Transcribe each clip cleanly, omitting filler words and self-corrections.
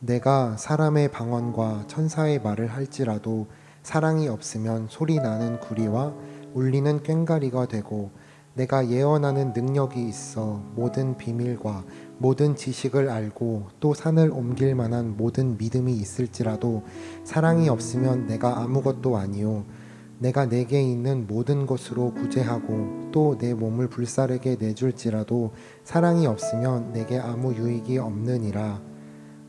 내가 사람의 방언과 천사의 말을 할지라도 사랑이 없으면 소리 나는 구리와 울리는 꽹과리가 되고, 내가 예언하는 능력이 있어 모든 비밀과 모든 지식을 알고 또 산을 옮길 만한 모든 믿음이 있을지라도 사랑이 없으면 내가 아무것도 아니요, 내가 내게 있는 모든 것으로 구제하고 또 내 몸을 불사르게 내줄지라도 사랑이 없으면 내게 아무 유익이 없느니라.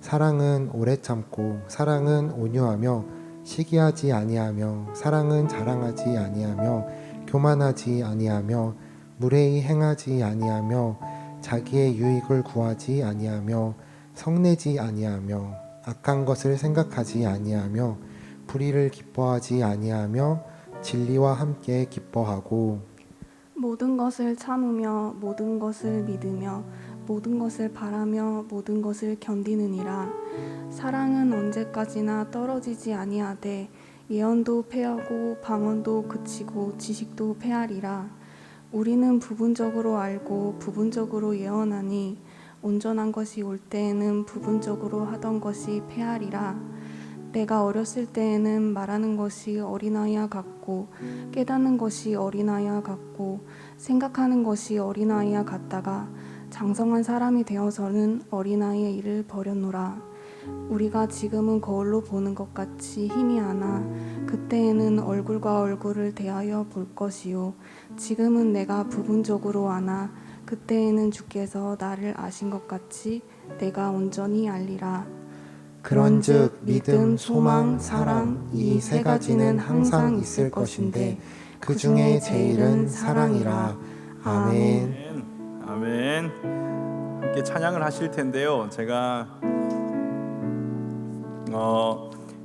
사랑은 오래 참고 사랑은 온유하며 시기하지 아니하며 사랑은 자랑하지 아니하며 교만하지 아니하며 무례히 행하지 아니하며 자기의 유익을 구하지 아니하며 성내지 아니하며 악한 것을 생각하지 아니하며 불의를 기뻐하지 아니하며 진리와 함께 기뻐하고, 모든 것을 참으며 모든 것을 믿으며 모든 것을 바라며 모든 것을 견디느니라. 사랑은 언제까지나 떨어지지 아니하되 예언도 패하고 방언도 그치고 지식도 패하리라. 우리는 부분적으로 알고 부분적으로 예언하니 온전한 것이 올 때에는 부분적으로 하던 것이 패하리라. 내가 어렸을 때에는 말하는 것이 어린아이와 같고 깨닫는 것이 어린아이와 같고 생각하는 것이 어린아이와 같다가 장성한 사람이 되어서는 어린아이의 일을 버렸노라. 우리가 지금은 거울로 보는 것 같이 희미하나 그때에는 얼굴과 얼굴을 대하여 볼 것이요, 지금은 내가 부분적으로 아나 그때에는 주께서 나를 아신 것 같이 내가 온전히 알리라. 그런즉 믿음, 소망, 사랑 이 세 가지는 항상 있을 것인데 그 중에 제일은 사랑이라. 아멘. 아멘. 함께 찬양을 하실 텐데요. 제가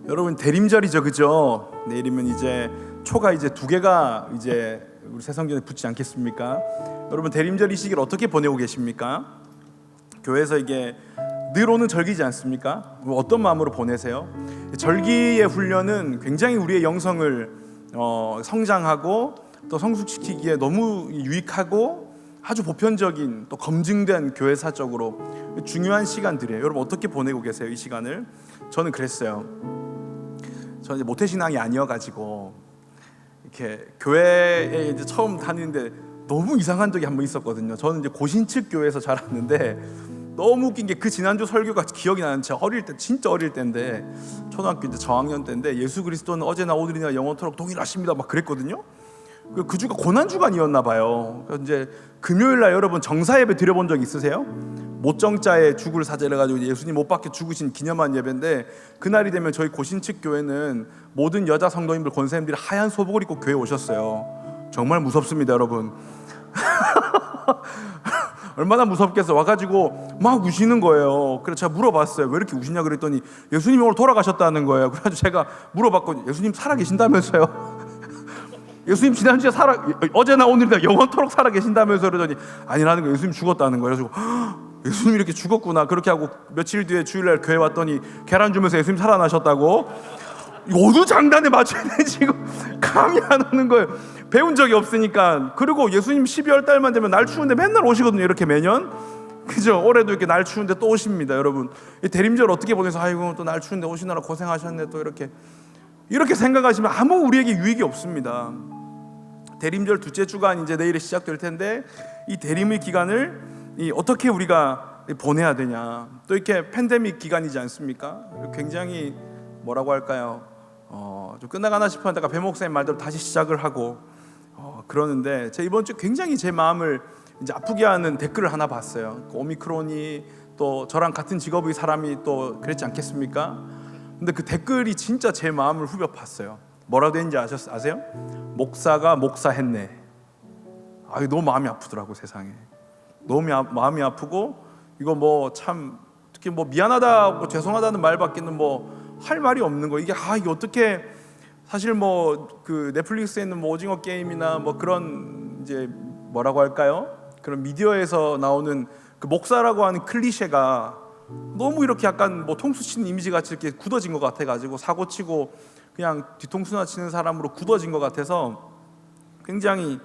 여러분 대림절이죠, 그죠? 내일이면 이제 초가 이제 2개가 이제 우리 새성전에 붙지 않겠습니까? 여러분 대림절 이 시기를 어떻게 보내고 계십니까? 교회에서 이게 늘 오는 절기지 않습니까? 어떤 마음으로 보내세요? 절기의 훈련은 굉장히 우리의 영성을 성장하고 또 성숙시키기에 너무 유익하고 아주 보편적인 또 검증된 교회사적으로 중요한 시간들이에요. 여러분 어떻게 보내고 계세요, 이 시간을? 저는 그랬어요. 저는 이제 모태신앙이 아니어가지고 이렇게 교회에 이제 처음 다니는데 너무 이상한 적이 한 번 있었거든요. 저는 이제 고신측 교회에서 자랐는데 너무 웃긴 게 그 지난주 설교가 기억이 나는, 제가 어릴 때, 진짜 어릴 때인데 초등학교 이제 저학년 때인데 예수 그리스도는 어제나 오늘이나 영원토록 동일하십니다 막 그랬거든요. 그 주가 고난주간이었나 봐요. 그래서 이제 금요일날 여러분 정사예배 드려본 적 있으세요? 못정자에 죽을 사제를 가지고 예수님 못 박혀 죽으신 기념한 예배인데, 그날이 되면 저희 고신측 교회는 모든 여자 성도님들 권사님들이 하얀 소복을 입고 교회에 오셨어요. 정말 무섭습니다, 여러분. 얼마나 무섭겠어. 와가지고 막 우시는 거예요. 그래서 제가 물어봤어요. 왜 이렇게 우시냐 그랬더니 예수님이 오늘 돌아가셨다는 거예요. 그래가지고 제가 물어봤거든요. 예수님 살아계신다면서요? 예수님 지난주에 어제나 오늘이나 영원토록 살아계신다면서 그러더니 아니라는 거예요. 예수님 죽었다는 거예요. 그래서 예수님이 이렇게 죽었구나. 그렇게 하고 며칠 뒤에 주일날 교회 왔더니 계란 주면서 예수님 살아나셨다고. 어느 장단에 맞춰야 되는지 지금 감이 안 오는 거예요. 배운 적이 없으니까. 그리고 예수님 12월 달만 되면 날 추운데 맨날 오시거든요, 이렇게 매년. 그죠? 올해도 이렇게 날 추운데 또 오십니다, 여러분. 이 대림절 어떻게 보내서 아이고 또 날 추운데 오시느라 고생하셨네 또 이렇게 생각하시면 아무 우리에게 유익이 없습니다. 대림절 둘째 주가 이제 내일 시작될 텐데 이 대림의 기간을 어떻게 우리가 보내야 되냐. 또 이렇게 팬데믹 기간이지 않습니까? 굉장히 뭐라고 할까요? 좀 끝나가나 싶었다가 배 목사님 말대로 다시 시작을 하고 그러는데, 제가 이번 주 굉장히 제 마음을 이제 아프게 하는 댓글을 하나 봤어요. 그 오미크론이 또 저랑 같은 직업의 사람이 또 그랬지 않겠습니까? 근데 그 댓글이 진짜 제 마음을 후벼 팠어요. 뭐라고 되는지 아세요? 목사가 목사했네. 너무 마음이 아프더라고, 세상에. 너무 마음이 아프고, 이거 뭐 참 특히 뭐 미안하다, 뭐 죄송하다는 말밖에는 뭐 할 말이 없는 거. 이게 어떻게, 사실 뭐 그 넷플릭스에 있는 뭐 오징어 게임이나 뭐 그런 이제 뭐라고 할까요? 그런 미디어에서 나오는 그 목사라고 하는 클리셰가 너무 이렇게 약간 뭐 통수 치는 이미지 같이 이렇게 굳어진 것 같아가지고, 사고 치고 그냥 뒤통수나 치는 사람으로 굳어진 것 같아서 굉장히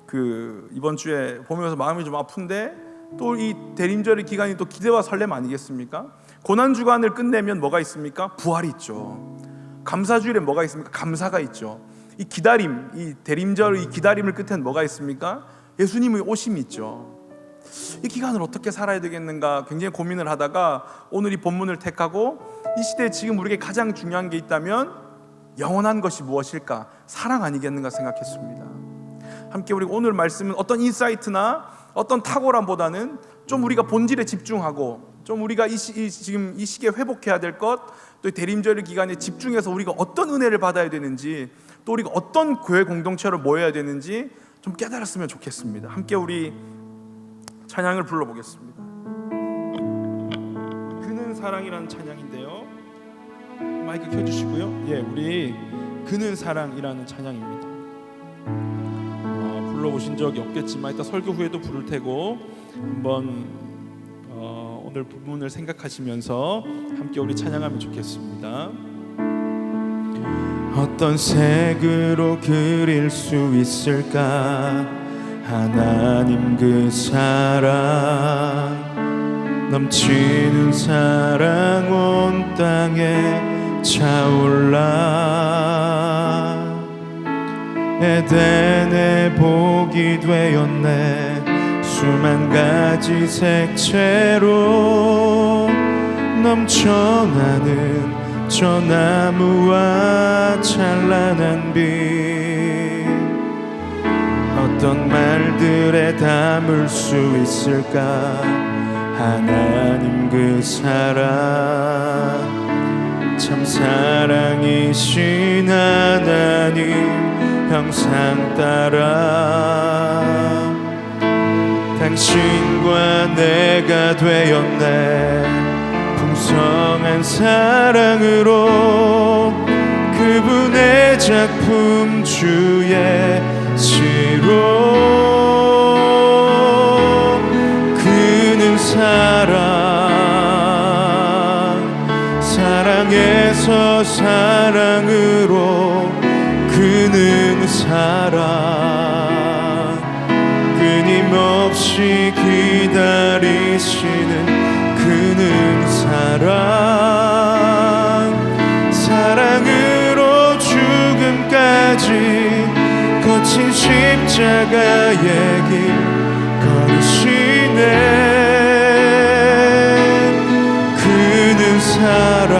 그 이번 주에 보면서 마음이 좀 아픈데, 또 이 대림절의 기간이 또 기대와 설렘 아니겠습니까? 고난 주간을 끝내면 뭐가 있습니까? 부활이 있죠. 감사주일에 뭐가 있습니까? 감사가 있죠. 이 기다림, 이 대림절 이 기다림을 끝에는 뭐가 있습니까? 예수님의 오심이 있죠. 이 기간을 어떻게 살아야 되겠는가 굉장히 고민을 하다가 오늘 이 본문을 택하고 이 시대에 지금 우리에게 가장 중요한 게 있다면 영원한 것이 무엇일까? 사랑 아니겠는가 생각했습니다. 함께 우리 오늘 말씀은 어떤 인사이트나 어떤 탁월함보다는 좀 우리가 본질에 집중하고 좀 우리가 지금 이 시기에 회복해야 될 것, 또 대림절 기간에 집중해서 우리가 어떤 은혜를 받아야 되는지, 또 우리가 어떤 교회 공동체로 모여야 되는지 좀 깨달았으면 좋겠습니다. 함께 우리 찬양을 불러보겠습니다. 그는 사랑이라는 찬양인데요, 마이크 켜주시고요. 예, 우리 그는 사랑이라는 찬양입니다. 불러보신 적이 없겠지만 이따 설교 후에도 부를 테고 한번 오늘 부분을 생각하시면서 함께 우리 찬양하면 좋겠습니다. 어떤 색으로 그릴 수 있을까? 하나님 그 사랑, 넘치는 사랑 온 땅에 차올라. 에덴의 복이 되었네. 수만 가지 색채로 넘쳐나는 저 나무와 찬란한 빛. 어떤 말들에 담을 수 있을까? 하나님 그 사랑, 참 사랑이신 하나님 형상 따라 당신과 내가 되었네. 풍성한 사랑으로 그분의 작품 주의 시로. 그는 사랑, 사랑에서 사랑으로. 그는 사랑, 끊임없이 기다리시는 그는 사랑. 사랑으로 죽음까지 거친 십자가의 길 걸으시네. 그는 사랑,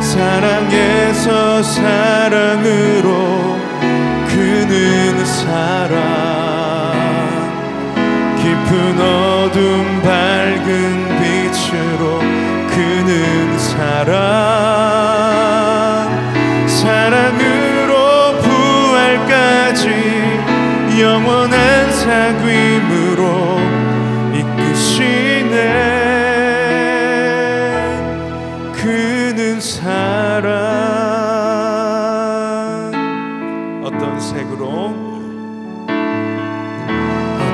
사랑에서 사랑으로. 그는 사랑, 깊은 어둠 밝은 빛으로. 그는 사랑, 사랑으로 부활까지 영원한 사귐으로 이끄시네. 그는 사랑.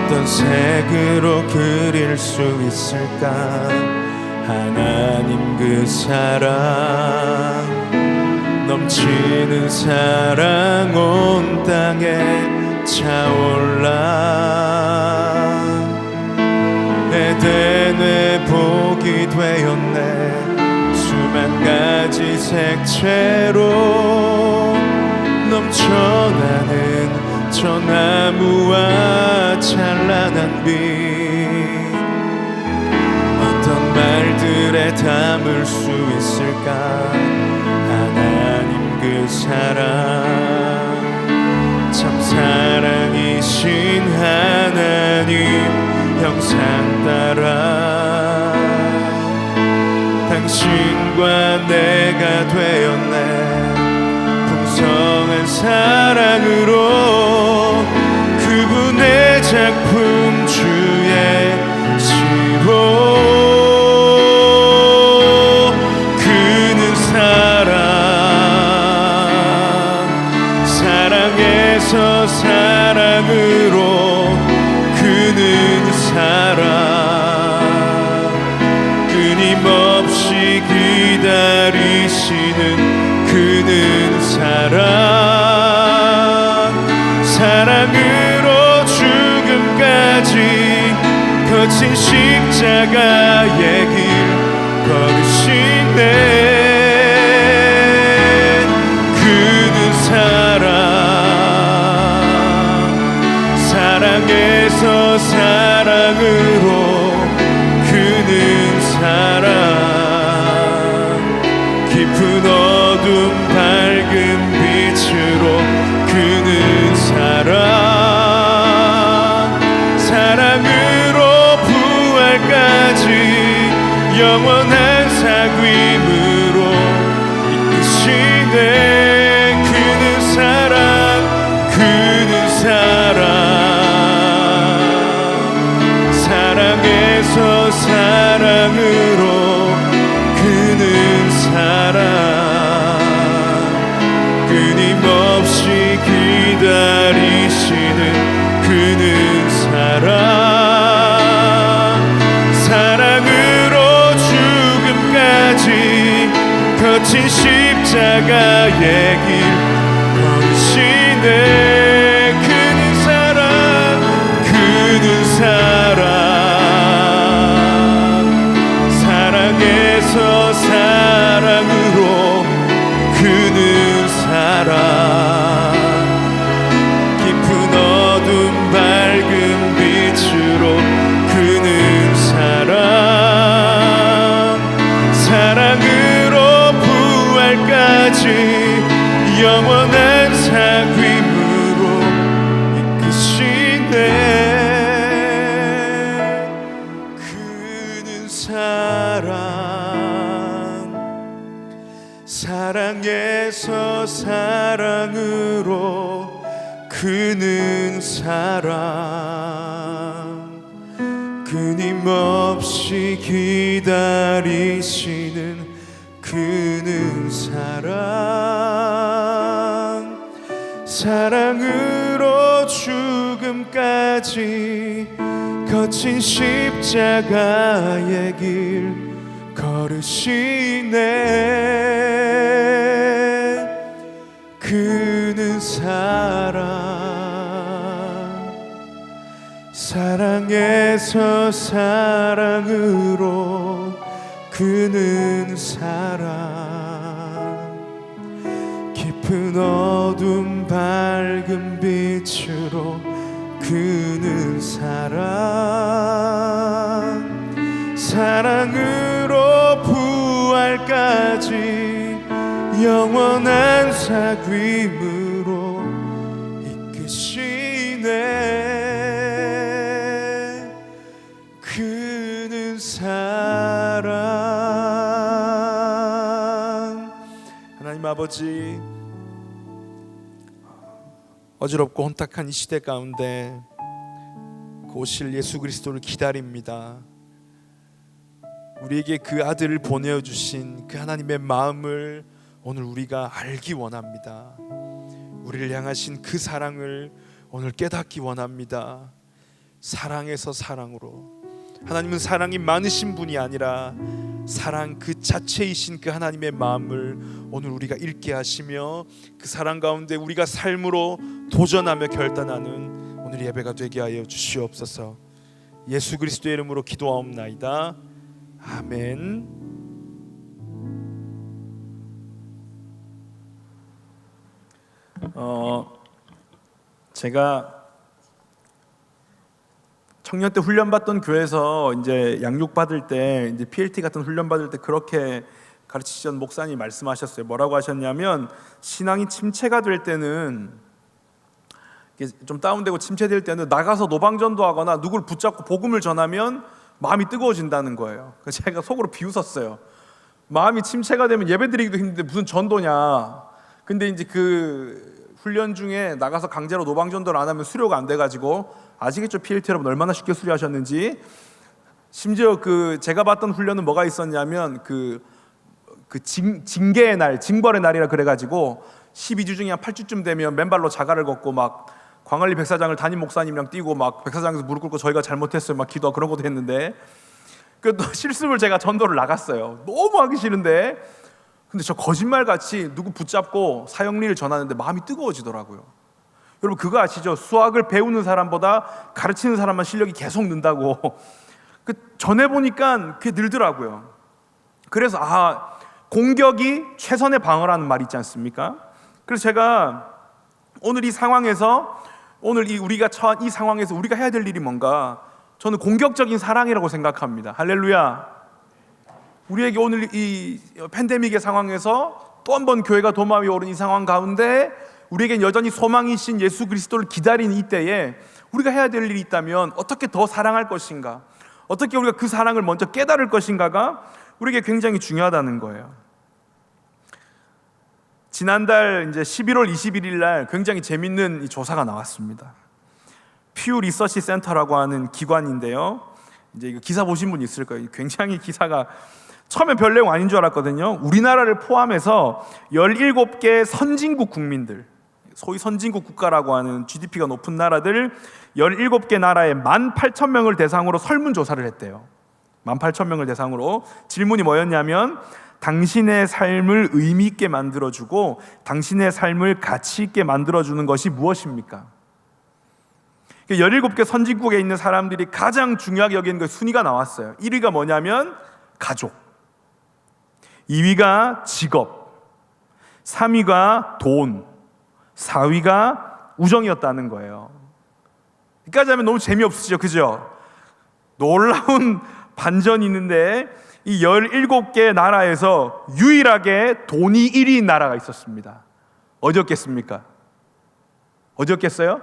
어떤 색으로 그릴 수 있을까? 하나님 그 사랑, 넘치는 사랑 온 땅에 차올라. 에덴의 복이 되었네. 수만 가지 색채로 넘쳐나는 저 나무와 찬란한 빛. 어떤 말들에 담을 수 있을까? 하나님 그 사랑, 참 사랑이신 하나님 형상 따라 당신과 내가 되었네. 풍성한 사랑으로 그분의 작품 주의 시로. 그는 사랑, 사랑에서 사랑으로. 그는 사랑, 끊임없이 기다리시는 그는 사랑. 사랑으로 죽음까지 거친 십자가의 길 걸으시네. 그는 사랑에서 사랑으로, 그는 사랑, 깊은 어둠 밝은 빛으로, 그는 사랑, 사랑으로 부활까지 영원한 사귐으로 이끄시네. 그는 사랑, 그는 사랑, 사랑에서 사랑으로, 그는 사랑, 끊임없이 기다리시는 그는 사랑, 사랑으로 죽음까지 거친 십자가의 길 걸으시네. 그는 사랑, 그는 사랑, 사랑에서 사랑으로, 그는 사랑, 깊은 어둠 밝은 빛으로, 그는 사랑, 사랑으로 부활까지 영원한 사귐으로 이끄시네. 그는 사랑, 사랑에서 사랑으로, 그는 사랑, 끊임없이 기다리시는 그는 사랑, 사랑으로 죽음까지 거친 십자가의 길 걸으시네. 그는 사랑, 사랑에서 사랑으로, 그는 사랑, 깊은 어둠 밝은 빛으로, 그는 사랑, 사랑으로 부활까지 영원한 사귐으로 이끄시네. 그는 사랑. 하나님 아버지, 어지럽고 혼탁한 이 시대 가운데 그 오실 예수 그리스도를 기다립니다. 우리에게 그 아들을 보내주신 그 하나님의 마음을 오늘 우리가 알기 원합니다. 우리를 향하신 그 사랑을 오늘 깨닫기 원합니다. 사랑에서 사랑으로, 하나님은 사랑이 많으신 분이 아니라 사랑 그 자체이신 그 하나님의 마음을 오늘 우리가 읽게 하시며 그 사랑 가운데 우리가 삶으로 도전하며 결단하는 오늘 예배가 되게 하여 주시옵소서. 예수 그리스도의 이름으로 기도하옵나이다. 아멘. 제가 청년 때 훈련 받던 교회에서 이제 양육 받을 때, 이제 PLT 같은 훈련 받을 때 그렇게 가르치시던 목사님이 말씀하셨어요. 뭐라고 하셨냐면, 신앙이 침체가 될 때는, 좀 다운되고 침체될 때는 나가서 노방전도 하거나 누굴 붙잡고 복음을 전하면 마음이 뜨거워진다는 거예요. 그래서 제가 속으로 비웃었어요. 마음이 침체가 되면 예배드리기도 힘든데 무슨 전도냐. 근데 이제 그 훈련 중에 나가서 강제로 노방전도를 안 하면 수료가 안 돼가지고, 아시겠죠? PLT 여러분 얼마나 쉽게 수료하셨는지. 심지어 그 제가 봤던 훈련은 뭐가 있었냐면 그 징계의 날, 징벌의 날이라 그래가지고 12주 중에 한 8주쯤 되면 맨발로 자갈을 걷고 막 광안리 백사장을 담임 목사님이랑 뛰고 막 백사장에서 무릎 꿇고 저희가 잘못했어요 막 기도하고 그런 것도 했는데, 그 또 실습을 제가 전도를 나갔어요. 너무 하기 싫은데, 근데 저 거짓말같이 누구 붙잡고 사형리를 전하는데 마음이 뜨거워지더라고요. 여러분 그거 아시죠? 수학을 배우는 사람보다 가르치는 사람만 실력이 계속 는다고. 그 전해 보니까 그게 늘더라고요. 그래서 공격이 최선의 방어라는 말이 있지 않습니까? 그래서 제가 오늘 이 상황에서 우리가 처한 이 상황에서 우리가 해야 될 일이 뭔가, 저는 공격적인 사랑이라고 생각합니다. 할렐루야. 우리에게 오늘 이 팬데믹의 상황에서 또 한 번 교회가 도마 위에 오른 이 상황 가운데 우리에겐 여전히 소망이신 예수 그리스도를 기다리는 이때에 우리가 해야 될 일이 있다면 어떻게 더 사랑할 것인가, 어떻게 우리가 그 사랑을 먼저 깨달을 것인가가 우리에게 굉장히 중요하다는 거예요. 지난달 이제 11월 21일 날 굉장히 재밌는 이 조사가 나왔습니다. 퓨 리서치 센터라고 하는 기관인데요. 이제 이거 기사 보신 분 있을 거예요. 굉장히 기사가 처음에 별 내용 아닌 줄 알았거든요. 우리나라를 포함해서 17개 선진국 국민들, 소위 선진국 국가라고 하는 GDP가 높은 나라들 17개 나라에 18,000명을 대상으로 설문조사를 했대요. 18,000명을 대상으로. 질문이 뭐였냐면, 당신의 삶을 의미 있게 만들어주고 당신의 삶을 가치 있게 만들어주는 것이 무엇입니까? 17개 선진국에 있는 사람들이 가장 중요하게 여기는 그 순위가 나왔어요. 1위가 뭐냐면 가족, 2위가 직업, 3위가 돈, 4위가 우정이었다는 거예요. 여기까지 하면 너무 재미없으시죠? 그죠? 놀라운 반전이 있는데 이 17개 나라에서 유일하게 돈이 1위인 나라가 있었습니다. 어디였겠습니까? 어디였겠어요?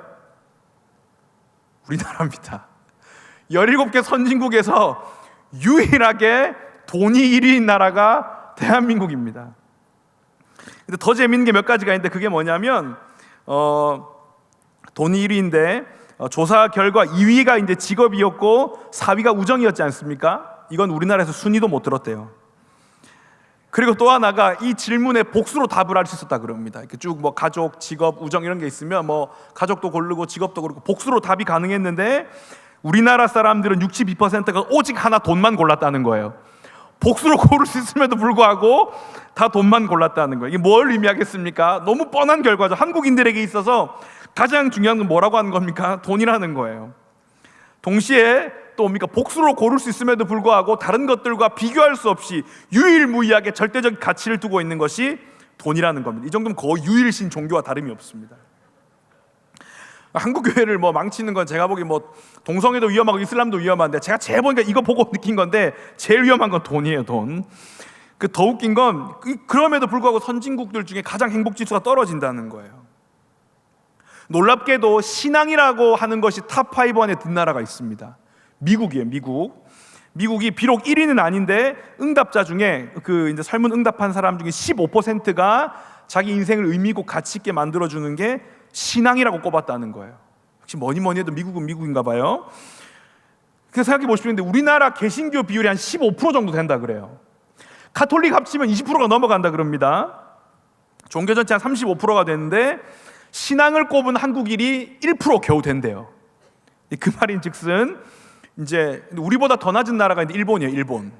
우리나라입니다. 17개 선진국에서 유일하게 돈이 1위인 나라가 대한민국입니다. 근데 더 재밌는 게 몇 가지가 있는데, 그게 뭐냐면 돈이 1위인데 조사 결과 2위가 이제 직업이었고 4위가 우정이었지 않습니까? 이건 우리나라에서 순위도 못 들었대요. 그리고 또 하나가 이 질문에 복수로 답을 할 수 있었다 그럽니다. 이렇게 쭉 뭐 가족, 직업, 우정 이런 게 있으면 뭐 가족도 고르고 직업도 고르고 복수로 답이 가능했는데, 우리나라 사람들은 62%가 오직 하나, 돈만 골랐다는 거예요. 복수로 고를 수 있음에도 불구하고 다 돈만 골랐다는 거예요. 이게 뭘 의미하겠습니까? 너무 뻔한 결과죠. 한국인들에게 있어서 가장 중요한 건 뭐라고 하는 겁니까? 돈이라는 거예요. 동시에 또 뭡니까? 복수로 고를 수 있음에도 불구하고 다른 것들과 비교할 수 없이 유일무이하게 절대적 가치를 두고 있는 것이 돈이라는 겁니다. 이 정도면 거의 유일신 종교와 다름이 없습니다. 한국 교회를 뭐 망치는 건 제가 보기 뭐 동성애도 위험하고 이슬람도 위험한데, 제가 제일 보니까 이거 보고 느낀 건데 제일 위험한 건 돈이에요. 돈. 그 더 웃긴 건 그럼에도 불구하고 선진국들 중에 가장 행복 지수가 떨어진다는 거예요. 놀랍게도 신앙이라고 하는 것이 탑5 안에 든 나라가 있습니다. 미국이에요. 미국이 비록 1위는 아닌데 응답자 중에 그 이제 설문 응답한 사람 중에 15%가 자기 인생을 의미 있고 가치 있게 만들어주는 게 신앙이라고 꼽았다는 거예요. 역시 뭐니 해도 미국은 미국인가 봐요. 그래서 생각해 보시면 우리나라 개신교 비율이 한 15% 정도 된다 그래요. 가톨릭 합치면 20%가 넘어간다 그럽니다. 종교 전체 한 35%가 되는데 신앙을 꼽은 한국인이 1% 겨우 된대요. 그 말인즉슨 이제 우리보다 더 낮은 나라가 있는데 일본이에요. 일본.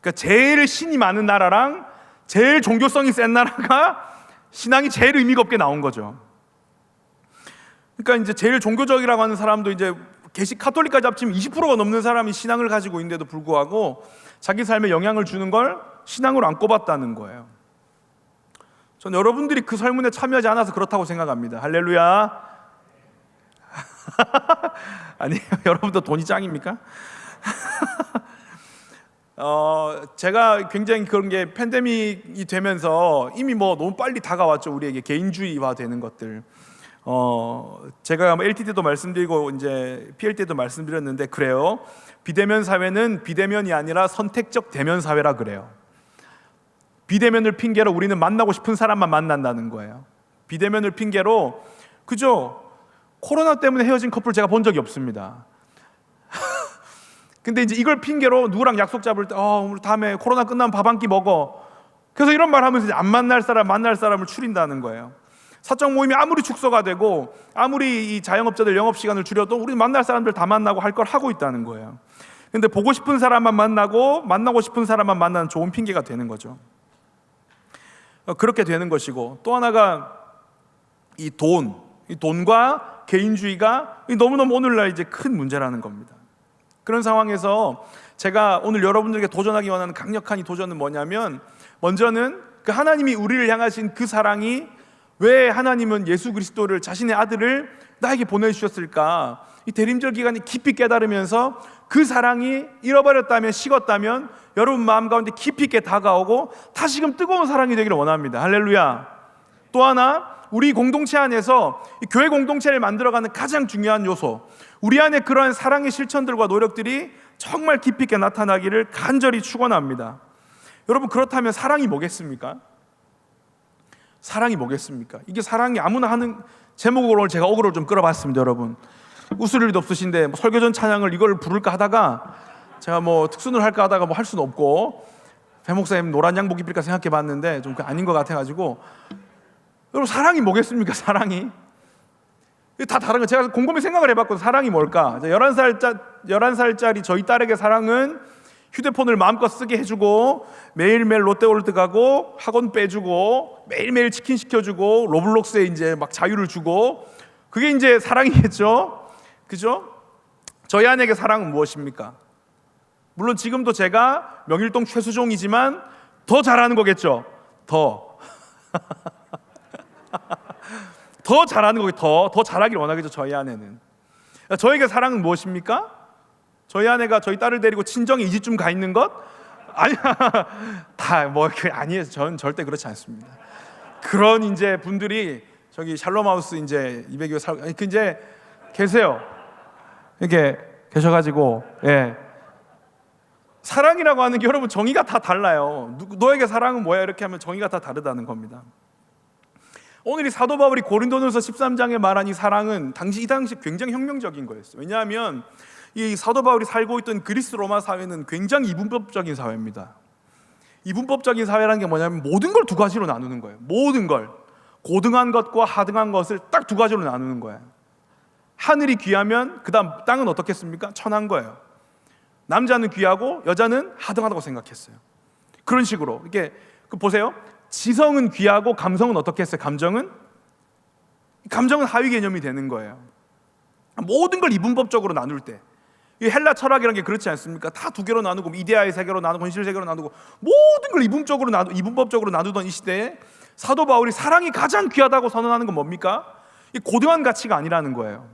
그러니까 제일 신이 많은 나라랑 제일 종교성이 센 나라가 신앙이 제일 의미가 없게 나온 거죠. 그러니까 이제 제일 종교적이라고 하는 사람도 이제 가톨릭까지 합치면 20%가 넘는 사람이 신앙을 가지고 있는데도 불구하고 자기 삶에 영향을 주는 걸 신앙으로 안 꼽았다는 거예요. 전 여러분들이 그 설문에 참여하지 않아서 그렇다고 생각합니다. 할렐루야. 아니에요. 여러분도 돈이 짱입니까? 제가 굉장히 그런 게 팬데믹이 되면서 이미 뭐 너무 빨리 다가왔죠. 우리에게 개인주의화 되는 것들. 제가 LT 때도 말씀드리고 이제 PL 때도 말씀드렸는데 그래요. 비대면 사회는 비대면이 아니라 선택적 대면 사회라 그래요. 비대면을 핑계로 우리는 만나고 싶은 사람만 만난다는 거예요. 비대면을 핑계로, 그죠? 코로나 때문에 헤어진 커플 제가 본 적이 없습니다. 근데 이제 이걸 핑계로 누구랑 약속 잡을 때 우리 다음에 코로나 끝나면 밥 한 끼 먹어. 그래서 이런 말 하면서 이제 안 만날 사람을 추린다는 거예요. 사적 모임이 아무리 축소가 되고 아무리 이 자영업자들 영업시간을 줄여도 우리 만날 사람들 다 만나고 할 걸 하고 있다는 거예요. 근데 보고 싶은 사람만 만나고 싶은 사람만 만나는 좋은 핑계가 되는 거죠. 그렇게 되는 것이고, 또 하나가 이 돈과 개인주의가 너무너무 오늘날 이제 큰 문제라는 겁니다. 그런 상황에서 제가 오늘 여러분들에게 도전하기 원하는 강력한 이 도전은 뭐냐면, 먼저는 그 하나님이 우리를 향하신 그 사랑이, 왜 하나님은 예수 그리스도를, 자신의 아들을 나에게 보내주셨을까, 이 대림절 기간에 깊이 깨달으면서 그 사랑이 잃어버렸다면, 식었다면 여러분 마음 가운데 깊이 있게 다가오고 다시금 뜨거운 사랑이 되기를 원합니다. 할렐루야. 또 하나, 우리 공동체 안에서 이 교회 공동체를 만들어가는 가장 중요한 요소, 우리 안에 그러한 사랑의 실천들과 노력들이 정말 깊이 있게 나타나기를 간절히 축원합니다. 여러분, 그렇다면 사랑이 뭐겠습니까? 사랑이 뭐겠습니까? 이게 사랑이 아무나 하는 제목으로 제가 어그로를 좀 끌어봤습니다. 여러분, 웃을 일도 없으신데 뭐 설교전 찬양을 이걸 부를까 하다가 제가 뭐 특순을 할까 하다가 뭐 할 수는 없고, 배 목사님 노란 양복 입힐까 생각해봤는데 좀 아닌 것 같아가지고, 여러분, 사랑이 뭐겠습니까? 사랑이 다 다른 거. 제가 곰곰이 생각을 해봤거든요. 사랑이 뭘까? 11살짜리 저희 딸에게 사랑은 휴대폰을 마음껏 쓰게 해주고, 매일매일 롯데월드 가고, 학원 빼주고, 매일매일 치킨 시켜주고, 로블록스에 이제 막 자유를 주고, 그게 이제 사랑이겠죠? 그죠? 저희 아내에게 사랑은 무엇입니까? 물론 지금도 제가 명일동 최수종이지만 더 잘하는 거겠죠? 더 잘하는 거겠죠. 더 잘하길 원하겠죠. 저희 아내는. 저에게 사랑은 무엇입니까? 저희 아내가 저희 딸을 데리고 친정에 2주쯤 가 있는 것? 아니야. 다 뭐 아니에요. 저는 절대 그렇지 않습니다. 그런 이제 분들이 저기 샬롬하우스 이제 200여 살 이제 계세요. 이렇게 계셔가지고, 예. 사랑이라고 하는 게 여러분 정의가 다 달라요. 너에게 사랑은 뭐야? 이렇게 하면 정의가 다 다르다는 겁니다. 오늘 이 사도 바울이 고린도전서 13장에 말한 이 사랑은 이 당시 굉장히 혁명적인 거였어요. 왜냐하면 이 사도 바울이 살고 있던 그리스 로마 사회는 굉장히 이분법적인 사회입니다. 이분법적인 사회라는 게 뭐냐면 모든 걸 두 가지로 나누는 거예요. 모든 걸, 고등한 것과 하등한 것을 딱 두 가지로 나누는 거예요. 하늘이 귀하면 그 다음 땅은 어떻겠습니까? 천한 거예요. 남자는 귀하고 여자는 하등하다고 생각했어요. 그런 식으로 이게 보세요. 지성은 귀하고 감성은 어떻게 했어요? 감정은 하위 개념이 되는 거예요. 모든 걸 이분법적으로 나눌 때, 이 헬라 철학이라는 게 그렇지 않습니까? 다 두 개로 나누고, 이데아의 세계로 나누고, 현실 세계로 나누고, 모든 걸 이분법적으로 나누던 이 시대에 사도 바울이 사랑이 가장 귀하다고 선언하는 건 뭡니까? 이 고등한 가치가 아니라는 거예요.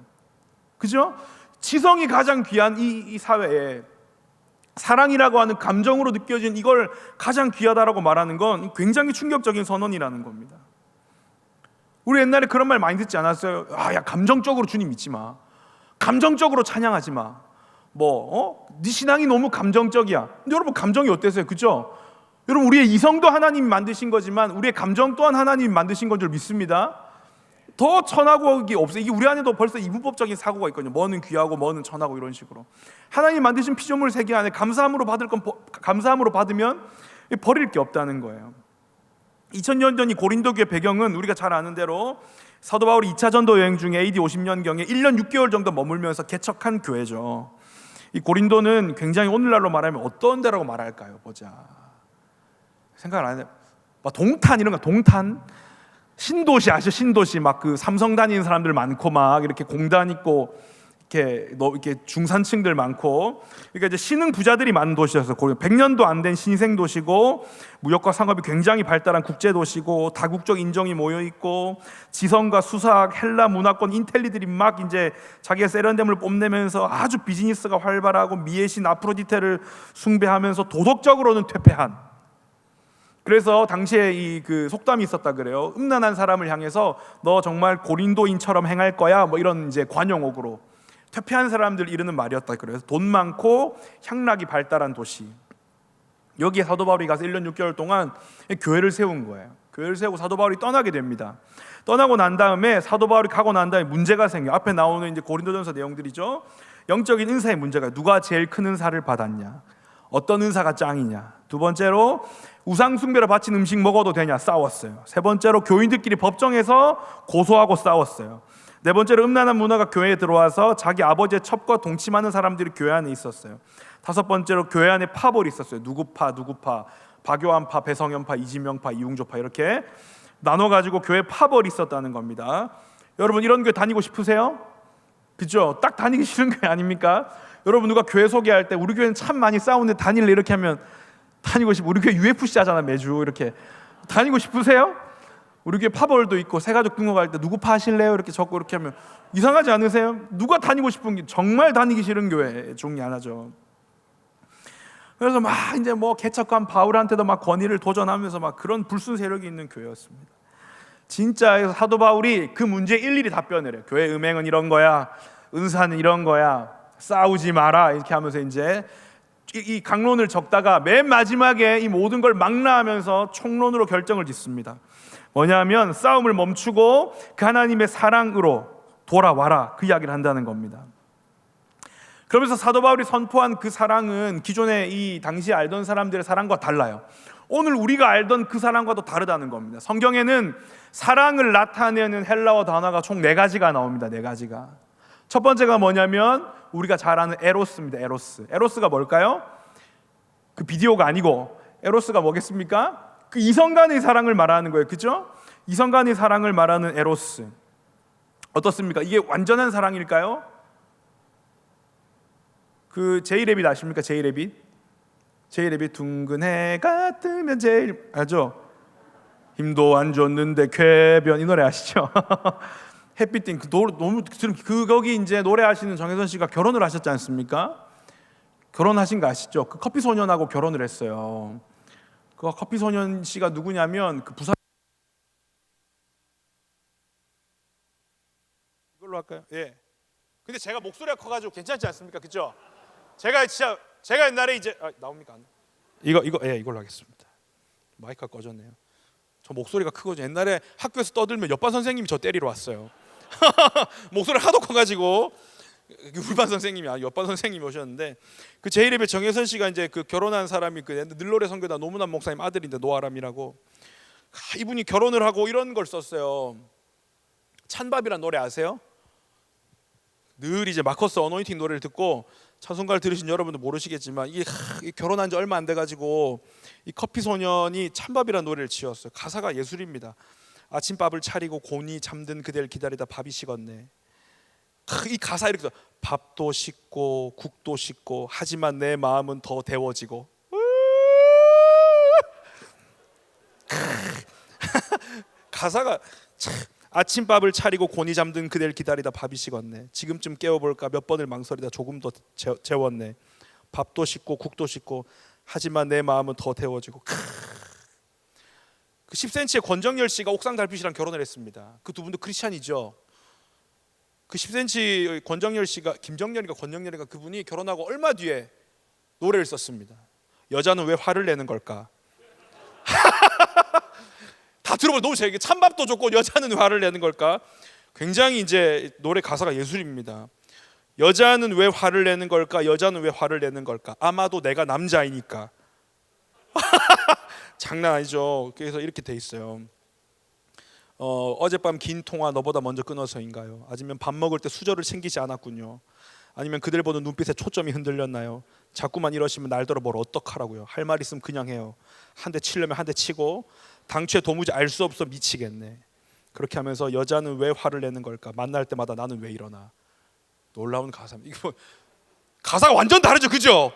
그죠? 지성이 가장 귀한 이 사회에 사랑이라고 하는 감정으로 느껴진 이걸 가장 귀하다라고 말하는 건 굉장히 충격적인 선언이라는 겁니다. 우리 옛날에 그런 말 많이 듣지 않았어요? 야, 감정적으로 주님 믿지 마. 감정적으로 찬양하지 마. 네 신앙이 너무 감정적이야. 근데 여러분, 감정이 어때서요? 그죠? 여러분, 우리의 이성도 하나님이 만드신 거지만 우리의 감정 또한 하나님이 만드신 건 줄 믿습니다. 더 천하고 이게 없어요. 이게 우리 안에도 벌써 이분법적인 사고가 있거든요. 뭐는 귀하고 뭐는 천하고 이런 식으로. 하나님 만드신 피조물 세계 안에 감사함으로 받을 건 감사함으로 받으면 버릴 게 없다는 거예요. 2000년 전 이 고린도 교회 배경은 우리가 잘 아는 대로 사도 바울이 2차 전도 여행 중에 AD 50년경에 1년 6개월 정도 머물면서 개척한 교회죠. 이 고린도는 굉장히 오늘날로 말하면 어떤 데라고 말할까요? 보자. 생각을 안 해요. 동탄 이런 거, 동탄? 신도시 아시죠? 신도시 막 그 삼성 다니는 사람들 많고 막 이렇게 공단 있고 이렇게 중산층들 많고, 그러니까 이제 신흥 부자들이 많은 도시였어요. 100년도 안 된 신생 도시고, 무역과 상업이 굉장히 발달한 국제 도시고, 다국적 인종이 모여 있고, 지성과 수사학, 헬라 문화권 인텔리들이 막 이제 자기의 세련됨을 뽐내면서 아주 비즈니스가 활발하고 미의 신 아프로디테를 숭배하면서 도덕적으로는 퇴폐한. 그래서 당시에 이 그 속담이 있었다 그래요. 음란한 사람을 향해서 너 정말 고린도인처럼 행할 거야, 뭐 이런 이제 관용어구로 퇴폐한 사람들 이르는 말이었다 그래요. 돈 많고 향락이 발달한 도시. 여기에 사도 바울이 가서 1년 6개월 동안 교회를 세운 거예요. 교회를 세우고 사도 바울이 떠나게 됩니다. 떠나고 난 다음에 사도 바울이 가고 난 다음에 문제가 생겨. 앞에 나오는 이제 고린도전서 내용들이죠. 영적인 은사의 문제가, 누가 제일 큰 은사를 받았냐, 어떤 은사가 짱이냐. 두 번째로 우상 숭배로 바친 음식 먹어도 되냐, 싸웠어요. 세 번째로 교인들끼리 법정에서 고소하고 싸웠어요. 네 번째로 음란한 문화가 교회에 들어와서 자기 아버지의 첩과 동침하는 사람들이 교회 안에 있었어요. 다섯 번째로 교회 안에 파벌이 있었어요. 누구파, 박요한파, 배성현파, 이진명파, 이웅조파 이렇게 나눠가지고 교회 파벌이 있었다는 겁니다. 여러분, 이런 교회 다니고 싶으세요? 그죠? 딱 다니기 싫은 교회 아닙니까? 여러분 누가 교회 소개할 때 우리 교회는 참 많이 싸우는데 다닐래 이렇게 하면 다니고 싶어. 우리 교회 UFC 하잖아 매주. 이렇게 다니고 싶으세요? 우리 교회 파벌도 있고 새가족 등록할 때 누구 파 하실래요? 이렇게 적고 이렇게 하면 이상하지 않으세요? 누가 다니고 싶은 게 정말 다니기 싫은 교회 중에 하나죠. 그래서 막 이제 뭐 개척한 바울한테도 막 권위를 도전하면서 막 그런 불순 세력이 있는 교회였습니다. 진짜 사도 바울이 그 문제에 일일이 답변을 해요. 교회 음행은 이런 거야, 은사는 이런 거야, 싸우지 마라 이렇게 하면서 이제 이 강론을 적다가 맨 마지막에 이 모든 걸 망라하면서 총론으로 결정을 짓습니다. 뭐냐면 싸움을 멈추고 그 하나님의 사랑으로 돌아와라, 그 이야기를 한다는 겁니다. 그러면서 사도 바울이 선포한 그 사랑은 기존에 이 당시 알던 사람들의 사랑과 달라요. 오늘 우리가 알던 그 사랑과도 다르다는 겁니다. 성경에는 사랑을 나타내는 헬라어 단어가 총 4가지가 나옵니다. 4가지가. 첫 번째가 뭐냐면 우리가 잘 아는 에로스입니다. 에로스가 뭘까요? 그 비디오가 아니고 에로스가 뭐겠습니까? 그 이성 간의 사랑을 말하는 거예요. 그죠? 이성 간의 사랑을 말하는 에로스. 어떻습니까? 이게 완전한 사랑일까요? 그 제이레빗 아십니까? 제이레빗 둥근 해가 뜨면 제일 알죠? 힘도 안 줬는데 쾌변, 이 노래 아시죠? 햇빛 띵 너무 거기 이제 노래하시는 정혜선 씨가 결혼을 하셨지 않습니까? 결혼하신 거 아시죠? 그 커피 소년하고 결혼을 했어요. 그 커피 소년 씨가 누구냐면 그 부산 이걸로 할까요? 예. 근데 제가 목소리가 커가지고 괜찮지 않습니까? 그죠? 제가 옛날에 이제 나옵니까? 이걸로 하겠습니다. 마이크가 꺼졌네요. 저 목소리가 크거든요. 옛날에 학교에서 떠들면 옆반 선생님이 저 때리러 왔어요. 목소리 하도 커가지고 울반 선생님이 옆반 선생님이 오셨는데 그 제이레벨 정혜선 씨가 이제 그 결혼한 사람이 그 늘노래 선교다 노문환 목사님 아들인데 노아람이라고 이분이 결혼을 하고 이런 걸 썼어요. 찬밥이란 노래 아세요? 늘 이제 마커스 어노인팅 노래를 듣고 찬송가를 들으신 여러분도 모르시겠지만 이게 결혼한 지 얼마 안 돼가지고 이 커피 소년이 찬밥이라는 노래를 지었어요. 가사가 예술입니다. 아침밥을 차리고 곤히 잠든 그댈 기다리다 밥이 식었네. 이 가사 이렇게 써. 밥도 식고 국도 식고 하지만 내 마음은 더 데워지고. 가사가 참. 아침밥을 차리고 곤히 잠든 그댈 기다리다 밥이 식었네. 지금쯤 깨워볼까 몇 번을 망설이다 조금 더 재웠네. 밥도 식고 국도 식고 하지만 내 마음은 더 데워지고. 그 10cm의 권정열 씨가 옥상 달빛이랑 결혼을 했습니다. 그 두 분도 크리스찬이죠. 그 10cm 권정열 씨가 김정열이가 권정열이가 그분이 결혼하고 얼마 뒤에 노래를 썼습니다. 여자는 왜 화를 내는 걸까? 다 들어보면 너무 재밌게 찬밥도 좋고 여자는 왜 화를 내는 걸까? 굉장히 이제 노래 가사가 예술입니다. 여자는 왜 화를 내는 걸까? 여자는 왜 화를 내는 걸까? 아마도 내가 남자이니까. 장난 아니죠. 그래서 이렇게 돼 있어요. 어젯밤 긴 통화 너보다 먼저 끊어서인가요? 아니면 밥 먹을 때 수저를 챙기지 않았군요. 아니면 그들 보는 눈빛에 초점이 흔들렸나요? 자꾸만 이러시면 날더러 뭘 어떡하라고요? 할 말 있으면 그냥 해요. 한 대 치려면 한 대 치고 당최 도무지 알 수 없어 미치겠네. 그렇게 하면서 여자는 왜 화를 내는 걸까? 만날 때마다 나는 왜 이러나. 놀라운 가사입니다. 이거 가사가 완전 다르죠, 그죠?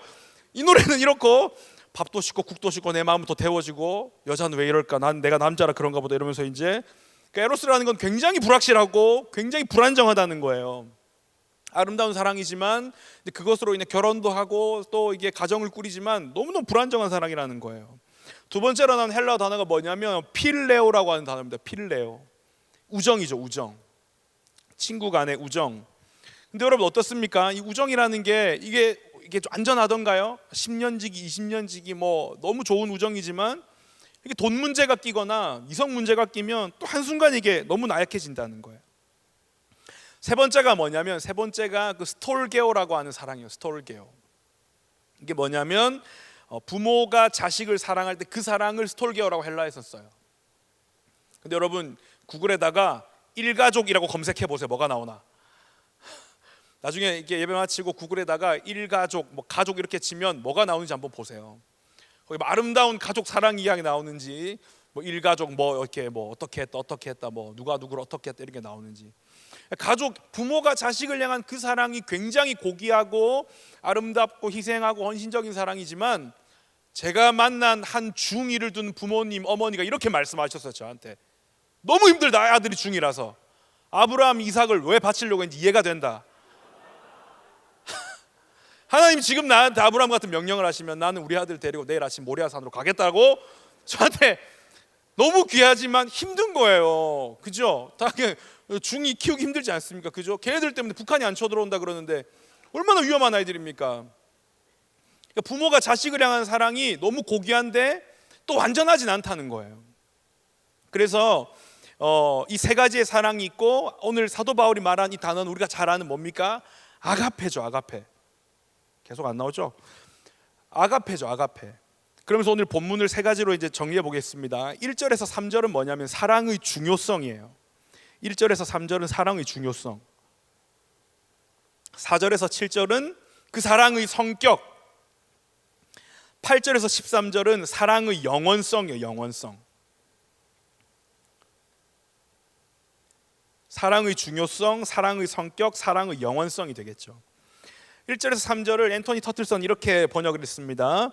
이 노래는 이렇고 밥도 식고 국도 식고 내 마음은 더 데워지고 여자는 왜 이럴까? 난 내가 남자라 그런가 보다 이러면서 이제 그러니까 에로스라는 건 굉장히 불확실하고 굉장히 불안정하다는 거예요. 아름다운 사랑이지만 그것으로 인해 결혼도 하고 또 이게 가정을 꾸리지만 너무너무 불안정한 사랑이라는 거예요. 두 번째로 나온 헬라어 단어가 뭐냐면 필레오라고 하는 단어입니다. 필레오. 우정이죠, 우정. 친구 간의 우정. 근데 여러분 어떻습니까? 이 우정이라는 게 이게 좀 안전하던가요? 10년지기, 20년지기 뭐 너무 좋은 우정이지만 이게 돈 문제가 끼거나 이성 문제가 끼면 또 한순간 이게 너무 나약해진다는 거예요. 세 번째가 뭐냐면 세 번째가 그 스톨게오라고 하는 사랑이에요. 스톨게오. 이게 뭐냐면 부모가 자식을 사랑할 때 그 사랑을 스톨게오라고 헬라에서 써요. 근데 여러분 구글에다가 일가족이라고 검색해 보세요. 뭐가 나오나? 나중에 이렇게 예배 마치고 구글에다가 일가족, 뭐 가족 이렇게 치면 뭐가 나오는지 한번 보세요. 거기 뭐 아름다운 가족 사랑 이야기 나오는지, 뭐 일가족 뭐 이렇게 뭐 어떻게 했다 뭐 누가 누구를 어떻게 했다 이런 게 나오는지. 가족, 부모가 자식을 향한 그 사랑이 굉장히 고귀하고 아름답고 희생하고 헌신적인 사랑이지만 제가 만난 한 중2를 둔 부모님, 어머니가 이렇게 말씀하셨어요. 저한테 너무 힘들다, 아들이 중2라서. 아브라함, 이삭을 왜 바치려고 했는지 이해가 된다. 하나님 지금 나한테 아브라함 같은 명령을 하시면 나는 우리 아들 데리고 내일 아침 모리아산으로 가겠다고 저한테. 너무 귀하지만 힘든 거예요. 그죠? 다 중2 키우기 힘들지 않습니까? 그죠? 걔네들 때문에 북한이 안 쳐들어온다 그러는데 얼마나 위험한 아이들입니까? 그러니까 부모가 자식을 향한 사랑이 너무 고귀한데 또 완전하진 않다는 거예요. 그래서 이 세 가지의 사랑이 있고, 오늘 사도 바울이 말한 이 단어는 우리가 잘 아는 뭡니까? 아가페죠. 아가페. 계속 안 나오죠? 아가페죠. 아가페. 그러면서 오늘 본문을 세 가지로 이제 정리해 보겠습니다. 1절에서 3절은 뭐냐면 사랑의 중요성이에요. 1절에서 3절은 사랑의 중요성. 4절에서 7절은 그 사랑의 성격. 8절에서 13절은 사랑의 영원성이에요. 영원성. 사랑의 중요성, 사랑의 성격, 사랑의 영원성이 되겠죠. 1절에서 3절을 앤토니 터틀슨 이렇게 번역을 했습니다.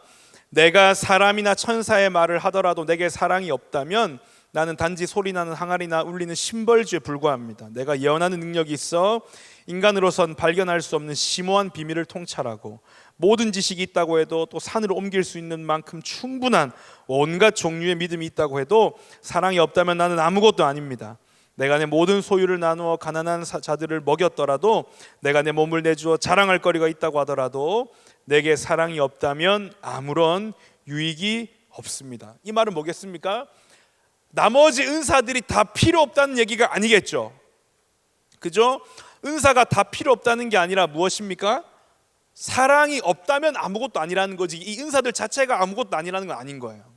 내가 사람이나 천사의 말을 하더라도 내게 사랑이 없다면 나는 단지 소리나는 항아리나 울리는 심벌주에 불과합니다. 내가 예언하는 능력이 있어 인간으로선 발견할 수 없는 심오한 비밀을 통찰하고 모든 지식이 있다고 해도, 또 산을 옮길 수 있는 만큼 충분한 온갖 종류의 믿음이 있다고 해도 사랑이 없다면 나는 아무것도 아닙니다. 내가 내 모든 소유를 나누어 가난한 자들을 먹였더라도, 내가 내 몸을 내주어 자랑할 거리가 있다고 하더라도 내게 사랑이 없다면 아무런 유익이 없습니다. 이 말은 뭐겠습니까? 나머지 은사들이 다 필요 없다는 얘기가 아니겠죠. 그죠? 은사가 다 필요 없다는 게 아니라 무엇입니까? 사랑이 없다면 아무것도 아니라는 거지, 이 은사들 자체가 아무것도 아니라는 건 아닌 거예요.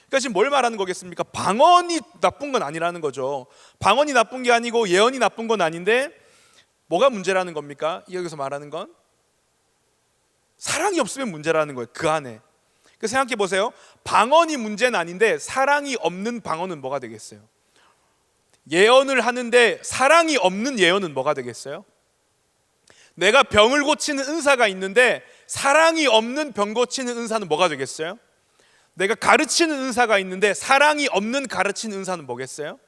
그러니까 지금 뭘 말하는 거겠습니까? 방언이 나쁜 건 아니라는 거죠. 방언이 나쁜 게 아니고 예언이 나쁜 건 아닌데 뭐가 문제라는 겁니까? 여기서 말하는 건 사랑이 없으면 문제라는 거예요. 그 안에. 그래서 생각해 보세요. 방언이 문제는 아닌데 사랑이 없는 방언은 뭐가 되겠어요? 예언을 하는데 사랑이 없는 예언은 뭐가 되겠어요? 내가 병을 고치는 은사가 있는데 사랑이 없는 병 고치는 은사는 뭐가 되겠어요? 내가 가르치는 은사가 있는데 사랑이 없는 가르치는 은사는 뭐겠어요?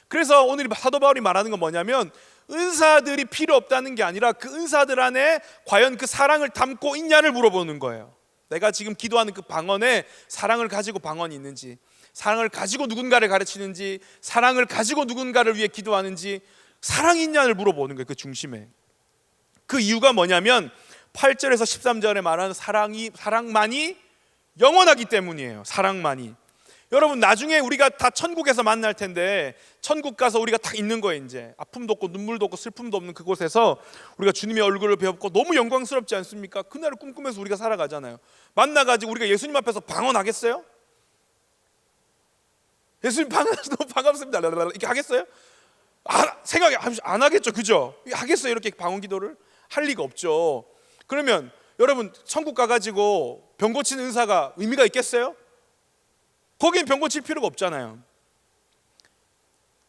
그래서 오늘 사도 바울이 말하는 건 뭐냐면 은사들이 필요 없다는 게 아니라 그 은사들 안에 과연 그 사랑을 담고 있냐를 물어보는 거예요. 내가 지금 기도하는 그 방언에 사랑을 가지고 방언이 있는지, 사랑을 가지고 누군가를 가르치는지, 사랑을 가지고 누군가를 위해 기도하는지, 사랑이 있냐를 물어보는 거예요. 그 중심에. 그 이유가 뭐냐면 8절에서 13절에 말하는 사랑만이 영원하기 때문이에요. 사랑만이. 여러분 나중에 우리가 다 천국에서 만날 텐데, 천국 가서 우리가 딱 있는 거예요. 이제 아픔도 없고 눈물도 없고 슬픔도 없는 그곳에서 우리가 주님의 얼굴을 배웠고 너무 영광스럽지 않습니까? 그날을 꿈꾸면서 우리가 살아가잖아요. 만나가지고 우리가 예수님 앞에서 방언하겠어요? 예수님 방언해서 너무 반갑습니다 이렇게 하겠어요? 생각이 안 하겠죠. 그죠? 하겠어요? 이렇게 방언 기도를 할 리가 없죠. 그러면 여러분 천국 가가지고 병 고치는 은사가 의미가 있겠어요? 거긴 병 고칠 필요가 없잖아요.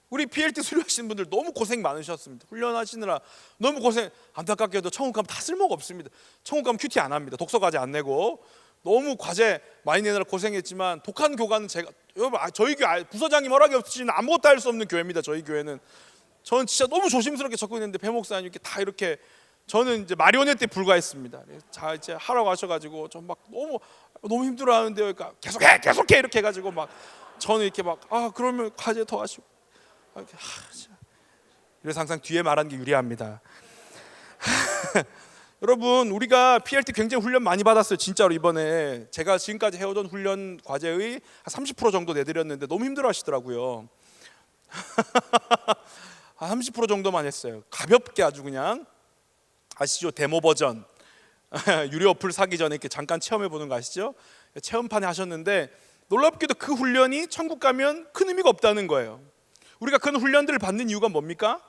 우리 PLT 수료하시는 분들 너무 고생 많으셨습니다. 훈련하시느라 너무 고생. 안타깝게도 천국 가면 다 쓸모가 없습니다. 천국 가면 큐티 안 합니다. 독서 과제 안 내고 너무 과제 많이 내느라 고생했지만, 독한 교관은 제가, 여러분 저희 교회 부서장님 허락이 없으시면 아무것도 할 수 없는 교회입니다. 저희 교회는. 저는 진짜 너무 조심스럽게 접근했는데 배 목사님께 다 이렇게, 저는 이제 마리오네트에 불과했습니다. 자 이제 하라고 하셔가지고 좀 막 너무 힘들어하는데요. 그러니까 계속해 이렇게 해가지고 막 저는 이렇게 막 그러면 과제 더 하시고 이렇게 그래서 항상 뒤에 말하는 게 유리합니다. 여러분 우리가 PLT 굉장히 훈련 많이 받았어요. 진짜로 이번에 제가 지금까지 해오던 훈련 과제의 한 30% 정도 내드렸는데 너무 힘들어하시더라고요. 30% 정도만 했어요. 가볍게 아주 그냥. 아시죠? 데모 버전. 유료 어플 사기 전에 이렇게 잠깐 체험해 보는 거 아시죠? 체험판에 하셨는데 놀랍게도 그 훈련이 천국 가면 큰 의미가 없다는 거예요. 우리가 그런 훈련들을 받는 이유가 뭡니까?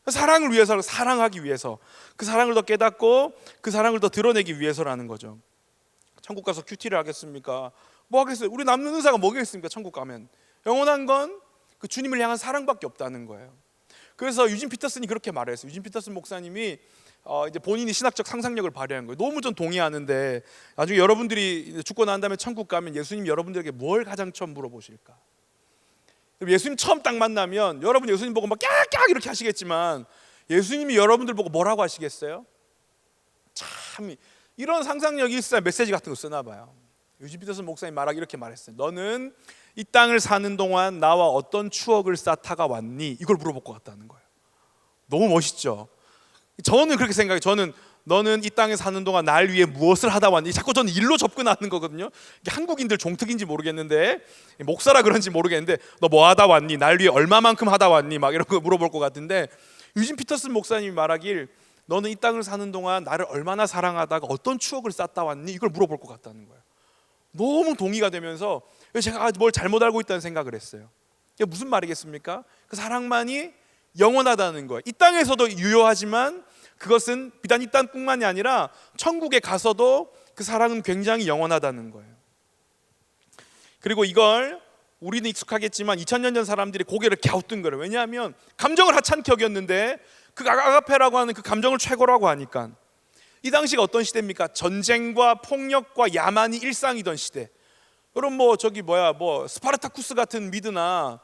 사랑을 위해서, 사랑하기 위해서, 그 사랑을 더 깨닫고 그 사랑을 더 드러내기 위해서라는 거죠. 천국 가서 큐티를 하겠습니까? 뭐 하겠어요? 우리 남는 은사가 뭐겠습니까? 천국 가면 영원한 건 그 주님을 향한 사랑밖에 없다는 거예요. 그래서 유진 피터슨이 그렇게 말했어요. 유진 피터슨 목사님이 이제 본인이 신학적 상상력을 발휘한 거예요. 너무 전 동의하는데 나중에 여러분들이 죽고 난 다음에 천국 가면 예수님 여러분들에게 뭘 가장 처음 물어보실까? 예수님 처음 딱 만나면 여러분 예수님 보고 막 깍깍 이렇게 하시겠지만 예수님이 여러분들 보고 뭐라고 하시겠어요? 참 이런 상상력이 있어야 메시지 같은 거 쓰나 봐요. 유진 피터슨 목사님 말하기 이렇게 말했어요. 너는 이 땅을 사는 동안 나와 어떤 추억을 쌓다가 왔니? 이걸 물어볼 것 같다는 거예요. 너무 멋있죠? 저는 그렇게 생각해요. 저는 너는 이 땅에 사는 동안 날 위해 무엇을 하다 왔니? 자꾸 저는 일로 접근하는 거거든요. 이게 한국인들 종특인지 모르겠는데 목사라 그런지 모르겠는데 너 뭐 하다 왔니? 날 위해 얼마만큼 하다 왔니? 막 이런 거 물어볼 것 같은데 유진 피터슨 목사님이 말하길 너는 이 땅을 사는 동안 나를 얼마나 사랑하다가 어떤 추억을 쌓다 왔니? 이걸 물어볼 것 같다는 거예요. 너무 동의가 되면서 제가 뭘 잘못 알고 있다는 생각을 했어요. 이게 무슨 말이겠습니까? 그 사랑만이 영원하다는 거예요. 이 땅에서도 유효하지만 그것은 비단 이 땅뿐만이 아니라 천국에 가서도 그 사랑은 굉장히 영원하다는 거예요. 그리고 이걸 우리는 익숙하겠지만 2000년 전 사람들이 고개를 갸우뚱 거예요. 왜냐하면 감정을 하찮게 여겼는데 그 아가페라고 하는 그 감정을 최고라고 하니까. 이 당시가 어떤 시대입니까? 전쟁과 폭력과 야만이 일상이던 시대. 여러분 뭐 스파르타쿠스 같은 미드나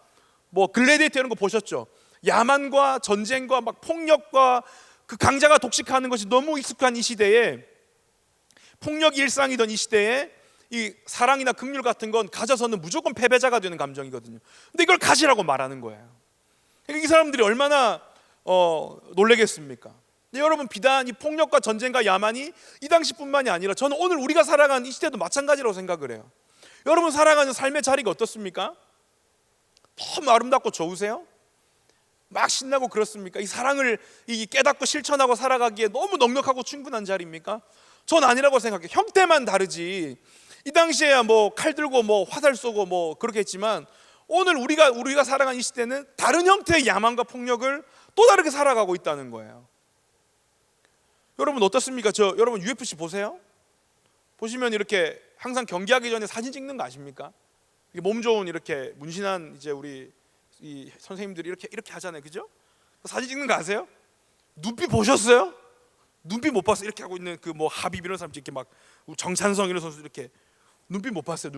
뭐 글래디에이터 이런 거 보셨죠? 야만과 전쟁과 막 폭력과 그 강자가 독식하는 것이 너무 익숙한 이 시대에, 폭력이 일상이던 이 시대에 이 사랑이나 긍휼 같은 건 가져서는 무조건 패배자가 되는 감정이거든요. 근데 이걸 가지라고 말하는 거예요. 그러니까 이 사람들이 얼마나 놀라겠습니까? 근데 여러분 비단 이 폭력과 전쟁과 야만이 이 당시뿐만이 아니라 저는 오늘 우리가 살아가는 이 시대도 마찬가지라고 생각을 해요. 여러분 살아가는 삶의 자리가 어떻습니까? 너무 아름답고 좋으세요? 막 신나고 그렇습니까? 이 사랑을 깨닫고 실천하고 살아가기에 너무 넉넉하고 충분한 자리입니까? 전 아니라고 생각해요. 형태만 다르지. 이 당시에야 뭐 칼 들고 뭐 화살 쏘고 뭐 그렇게 했지만 오늘 우리가 살아가는 이 시대는 다른 형태의 야만과 폭력을 또 다르게 살아가고 있다는 거예요. 여러분 어떻습니까? 여러분 UFC 보세요? 보시면 이렇게 항상 경기하기 전에 사진 찍는 거 아십니까? 몸 좋은 이렇게 문신한 이제 우리 이 선생님들이 이렇게 하잖아요, 그죠? 사진 찍는 거 아세요? 눈빛 보셨어요? 눈빛 못 봤어요. 이렇게 하고 있는 그 뭐 하비비 이런 사람 이렇게 막 정찬성 이런 선수 이렇게 눈빛 못 봤어요.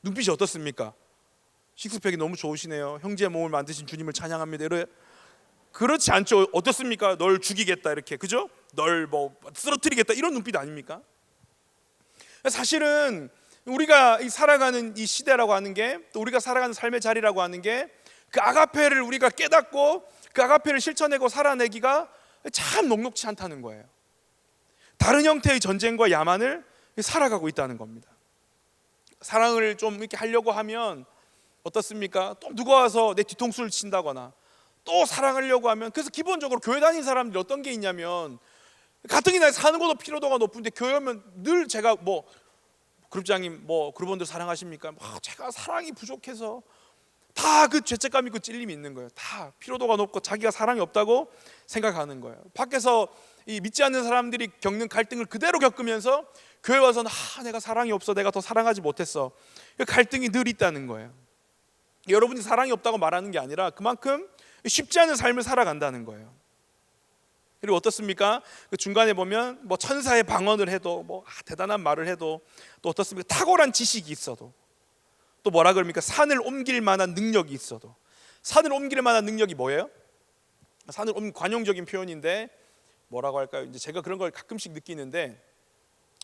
눈빛이 어떻습니까? 식스팩이 너무 좋으시네요. 형제의 몸을 만드신 주님을 찬양합니다. 이래 그렇지 않죠? 어떻습니까? 널 죽이겠다 이렇게, 그죠? 널 뭐 쓰러뜨리겠다 이런 눈빛 아닙니까? 사실은 우리가 살아가는 이 시대라고 하는 게, 또 우리가 살아가는 삶의 자리라고 하는 게 그 아가페를 우리가 깨닫고 그 아가페를 실천하고 살아내기가 참 녹록지 않다는 거예요. 다른 형태의 전쟁과 야만을 살아가고 있다는 겁니다. 사랑을 좀 이렇게 하려고 하면 어떻습니까? 또 누가 와서 내 뒤통수를 친다거나 또 사랑하려고 하면, 그래서 기본적으로 교회 다니는 사람들이 어떤 게 있냐면 가뜩이 나 사는 것도 피로도가 높은데 교회 오면 늘 제가 뭐 그룹장님 뭐 그룹원들 사랑하십니까? 제가 사랑이 부족해서 다 그 죄책감 있고 찔림이 있는 거예요. 다 피로도가 높고 자기가 사랑이 없다고 생각하는 거예요. 밖에서 이 믿지 않는 사람들이 겪는 갈등을 그대로 겪으면서 교회 와서는 내가 사랑이 없어, 내가 더 사랑하지 못했어. 갈등이 늘 있다는 거예요. 여러분이 사랑이 없다고 말하는 게 아니라 그만큼 쉽지 않은 삶을 살아간다는 거예요. 그리고 어떻습니까? 그 중간에 보면 뭐 천사의 방언을 해도 뭐 대단한 말을 해도, 또 어떻습니까? 탁월한 지식이 있어도, 또 뭐라 그럽니까? 산을 옮길 만한 능력이 있어도. 산을 옮길 만한 능력이 뭐예요? 관용적인 표현인데 뭐라고 할까요? 이제 제가 그런 걸 가끔씩 느끼는데,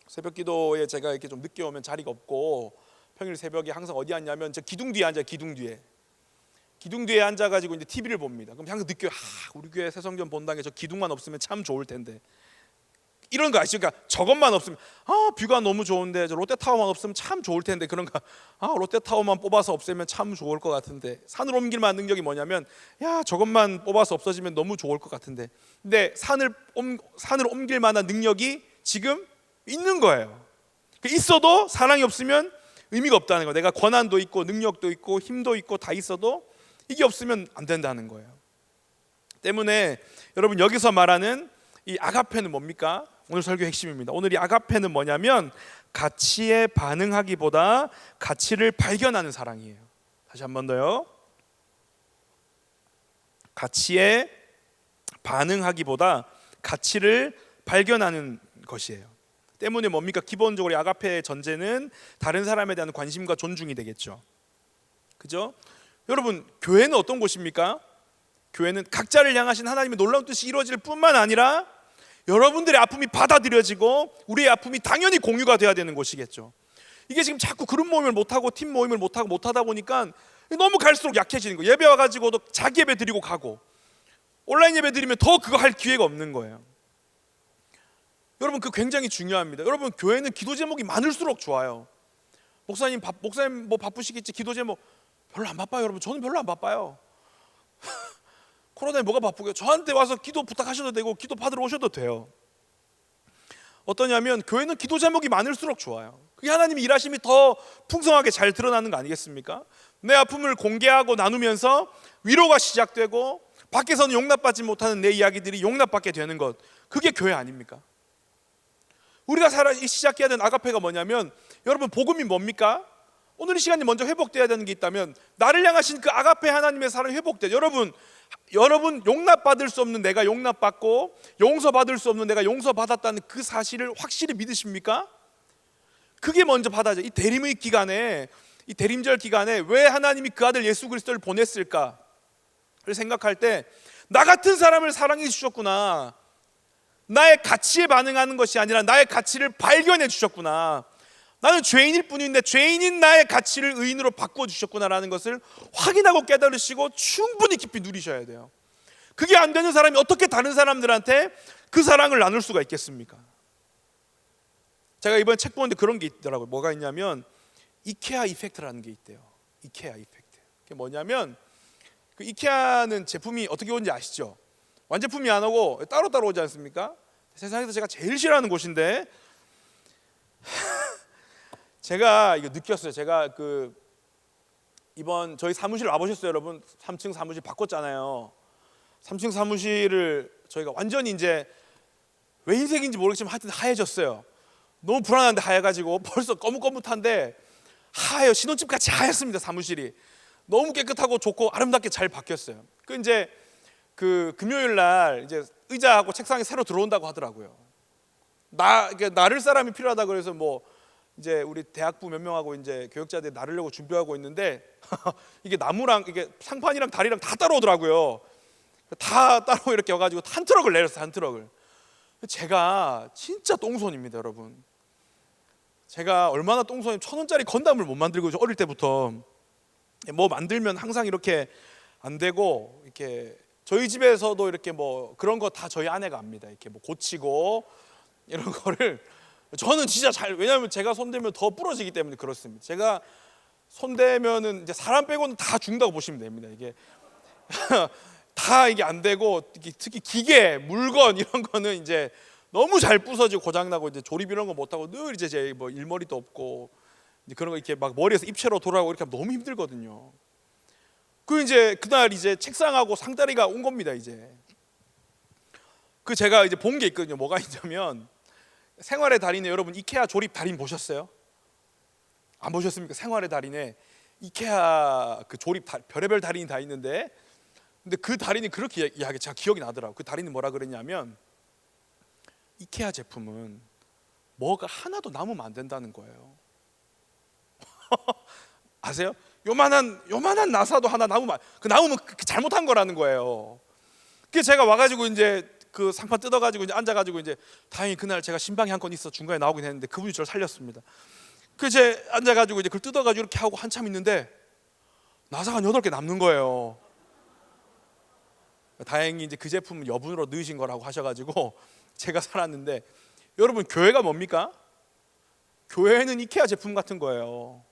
새벽 기도에 제가 이렇게 좀 늦게 오면 자리가 없고 평일 새벽에 항상 어디 앉냐면 저 기둥 뒤에 앉아요. 기둥 뒤에 앉아가지고 이제 TV를 봅니다. 그럼 항상 느껴요. 우리 교회 새성전 본당에 저 기둥만 없으면 참 좋을 텐데. 이런 거 아시죠? 그러니까 저것만 없으면 뷰가 너무 좋은데 저 롯데타워만 없으면 참 좋을 텐데, 그런가? 롯데타워만 뽑아서 없애면 참 좋을 것 같은데. 산을 옮길 만한 능력이 뭐냐면 저것만 뽑아서 없어지면 너무 좋을 것 같은데. 근데 산을 옮길 만한 능력이 지금 있는 거예요. 있어도 사랑이 없으면 의미가 없다는 거예요. 내가 권한도 있고 능력도 있고 힘도 있고 다 있어도 이게 없으면 안 된다는 거예요. 때문에 여러분 여기서 말하는 이 아가페는 뭡니까? 오늘 설교 핵심입니다. 오늘 이 아가페는 뭐냐면 가치에 반응하기보다 가치를 발견하는 사랑이에요. 다시 한 번 더요. 가치에 반응하기보다 가치를 발견하는 것이에요. 때문에 뭡니까? 기본적으로 아가페의 전제는 다른 사람에 대한 관심과 존중이 되겠죠. 그죠? 여러분, 교회는 어떤 곳입니까? 교회는 각자를 향하신 하나님의 놀라운 뜻이 이루어질 뿐만 아니라 여러분들의 아픔이 받아들여지고 우리의 아픔이 당연히 공유가 돼야 되는 곳이겠죠. 이게 지금 자꾸 그룹 모임을 못하고 팀 모임을 못하다 보니까 너무 갈수록 약해지는 거예요. 예배 와가지고도 자기 예배 드리고 가고 온라인 예배 드리면 더 그거 할 기회가 없는 거예요. 여러분, 그 굉장히 중요합니다. 여러분, 교회는 기도 제목이 많을수록 좋아요. 목사님 뭐 바쁘시겠지. 기도 제목 별로 안 바빠요. 여러분, 저는 별로 안 바빠요. 코로나에 뭐가 바쁘고요. 저한테 와서 기도 부탁하셔도 되고 기도 받으러 오셔도 돼요. 어떠냐면 교회는 기도 제목이 많을수록 좋아요. 그게 하나님의 일하심이 더 풍성하게 잘 드러나는 거 아니겠습니까? 내 아픔을 공개하고 나누면서 위로가 시작되고 밖에서는 용납받지 못하는 내 이야기들이 용납받게 되는 것, 그게 교회 아닙니까? 우리가 시작해야 되는 아가페가 뭐냐면, 여러분, 복음이 뭡니까? 오늘 이 시간이 먼저 회복돼야 되는 게 있다면 나를 향하신 그 아가페 하나님의 사랑이 회복돼요. 여러분 용납받을 수 없는 내가 용납받고 용서받을 수 없는 내가 용서받았다는 그 사실을 확실히 믿으십니까? 그게 먼저 받아져. 이 대림의 기간에, 이 대림절 기간에 왜 하나님이 그 아들 예수 그리스도를 보냈을까를 생각할 때, 나 같은 사람을 사랑해 주셨구나, 나의 가치에 반응하는 것이 아니라 나의 가치를 발견해 주셨구나, 나는 죄인일 뿐인데 죄인인 나의 가치를 의인으로 바꿔주셨구나라는 것을 확인하고 깨달으시고 충분히 깊이 누리셔야 돼요. 그게 안 되는 사람이 어떻게 다른 사람들한테 그 사랑을 나눌 수가 있겠습니까? 제가 이번에 책 보는데 그런 게 있더라고요. 뭐가 있냐면 이케아 이펙트라는 게 있대요. 이케아 이펙트. 그게 뭐냐면, 그 이케아는 제품이 어떻게 오는지 아시죠? 완제품이 안 오고 따로따로 오지 않습니까? 세상에서 제가 제일 싫어하는 곳인데 제가 이거 느꼈어요. 제가 이번 저희 사무실 와보셨어요, 여러분? 3층 사무실 바꿨잖아요. 3층 사무실을 저희가 완전히 이제 왜 흰색인지 모르겠지만 하여튼 하얘졌어요. 너무 불안한데 하얘가지고 벌써 거뭇거뭇한데 하얘요. 신혼집 같이 하얗습니다. 사무실이 너무 깨끗하고 좋고 아름답게 잘 바뀌었어요. 이제 금요일 날 이제 의자하고 책상이 새로 들어온다고 하더라고요. 나를 사람이 필요하다 그래서 뭐 이제 우리 대학부 몇 명하고 이제 교육자들이 나르려고 준비하고 있는데 이게 나무랑 이게 상판이랑 다리랑 다 따라오더라고요. 다 따로 이렇게 와가지고 한 트럭을 내렸어요. 한 트럭을. 제가 진짜 똥손입니다, 여러분. 제가 얼마나 똥손이면 1,000원짜리 건담을 못 만들고, 어릴 때부터 뭐 만들면 항상 이렇게 안 되고, 이렇게 저희 집에서도 이렇게 뭐 그런 거 다 저희 아내가 합니다. 이렇게 뭐 고치고 이런 거를 저는 진짜 왜냐하면 제가 손대면 더 부러지기 때문에 그렇습니다. 제가 손대면은 이제 사람 빼고는 다 죽는다고 보시면 됩니다. 이게 다 이게 안 되고, 특히 기계, 물건 이런 거는 이제 너무 잘 부서지고 고장나고, 이제 조립 이런 거 못하고 늘 이제 제 뭐 일머리도 없고 이제 그런 거 이렇게 막 머리에서 입체로 돌아오고 이렇게 하면 너무 힘들거든요. 이제 그날 이제 책상하고 상다리가 온 겁니다. 이제 제가 이제 본 게 있거든요. 뭐가 있냐면, 생활의 달인에 여러분 이케아 조립 달인 보셨어요? 안 보셨습니까? 생활의 달인에 이케아 그 조립 별의별 달인이 다 있는데, 근데 그 달인이 그렇게 이야기, 제가 기억이 나더라고요. 그 달인이 뭐라 그랬냐면, 이케아 제품은 뭐가 하나도 남으면 안 된다는 거예요. 아세요? 요만한 나사도 하나 남으면 잘못한 거라는 거예요. 그래서 제가 와가지고 이제 그 상판 뜯어가지고 이제 앉아가지고, 이제 다행히 그날 제가 신방이 한 건 있어 중간에 나오긴 했는데 그분이 저를 살렸습니다. 이제 앉아가지고 이제 그걸 뜯어가지고 이렇게 하고 한참 있는데 나사가 한 8개 남는 거예요. 다행히 이제 그 제품은 여분으로 넣으신 거라고 하셔가지고 제가 살았는데, 여러분, 교회가 뭡니까? 교회는 이케아 제품 같은 거예요.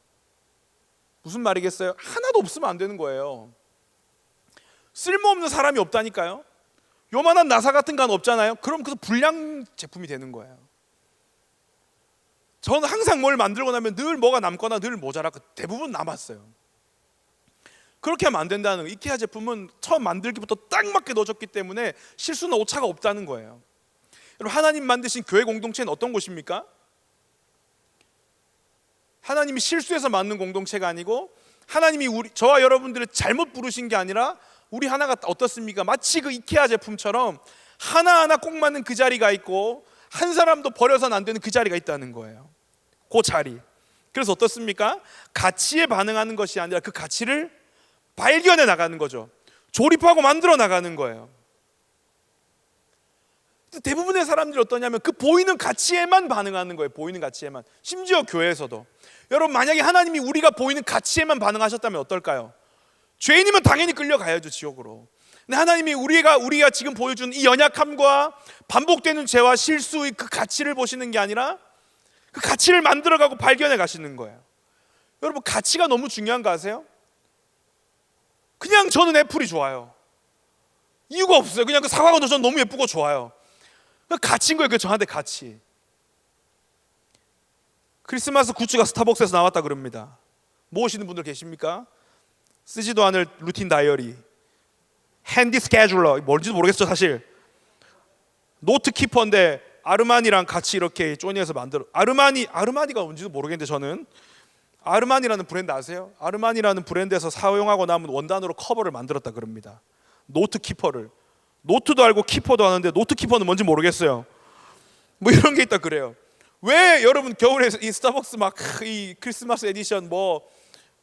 무슨 말이겠어요? 하나도 없으면 안 되는 거예요. 쓸모없는 사람이 없다니까요. 요만한 나사 같은 건 없잖아요. 그럼 그래서 불량 제품이 되는 거예요. 저는 항상 뭘 만들고 나면 늘 뭐가 남거나 늘 모자라고 대부분 남았어요. 그렇게 하면 안 된다는 거예요. 이케아 제품은 처음 만들기부터 딱 맞게 넣어줬기 때문에 실수나 오차가 없다는 거예요. 여러분, 하나님 만드신 교회 공동체는 어떤 곳입니까? 하나님이 실수해서 만든 공동체가 아니고, 하나님이 저와 여러분들을 잘못 부르신 게 아니라 우리 하나가 어떻습니까? 마치 그 이케아 제품처럼 하나하나 꼭 맞는 그 자리가 있고 한 사람도 버려서는 안 되는 그 자리가 있다는 거예요. 그 자리. 그래서 어떻습니까? 가치에 반응하는 것이 아니라 그 가치를 발견해 나가는 거죠. 조립하고 만들어 나가는 거예요. 대부분의 사람들이 어떠냐면 그 보이는 가치에만 반응하는 거예요. 보이는 가치에만. 심지어 교회에서도. 여러분, 만약에 하나님이 우리가 보이는 가치에만 반응하셨다면 어떨까요? 죄인이면 당연히 끌려가야죠, 지옥으로. 근데 하나님이 우리가 지금 보여준 이 연약함과 반복되는 죄와 실수의 그 가치를 보시는 게 아니라 그 가치를 만들어가고 발견해 가시는 거예요. 여러분, 가치가 너무 중요한 거 아세요? 그냥 저는 애플이 좋아요. 이유가 없어요. 그냥 그 사과가 저는 너무 예쁘고 좋아요. 그 가치인 거예요. 그 저한테 가치. 크리스마스 굿즈가 스타벅스에서 나왔다 그럽니다. 모으시는 분들 계십니까? 쓰지도 않을 루틴 다이어리, 핸디 스케줄러, 뭔지도 모르겠죠 사실. 노트 키퍼인데 아르마니랑 같이 이렇게 쪼니에서 만들어. 아르마니가 뭔지도 모르겠는데 저는 아르마니라는 브랜드 아세요? 아르마니라는 브랜드에서 사용하고 남은 원단으로 커버를 만들었다 그럽니다. 노트 키퍼를. 노트도 알고 키퍼도 아는데 노트 키퍼는 뭔지 모르겠어요. 뭐 이런 게 있다 그래요. 왜 여러분 겨울에 이 스타벅스 막 이 크리스마스 에디션 뭐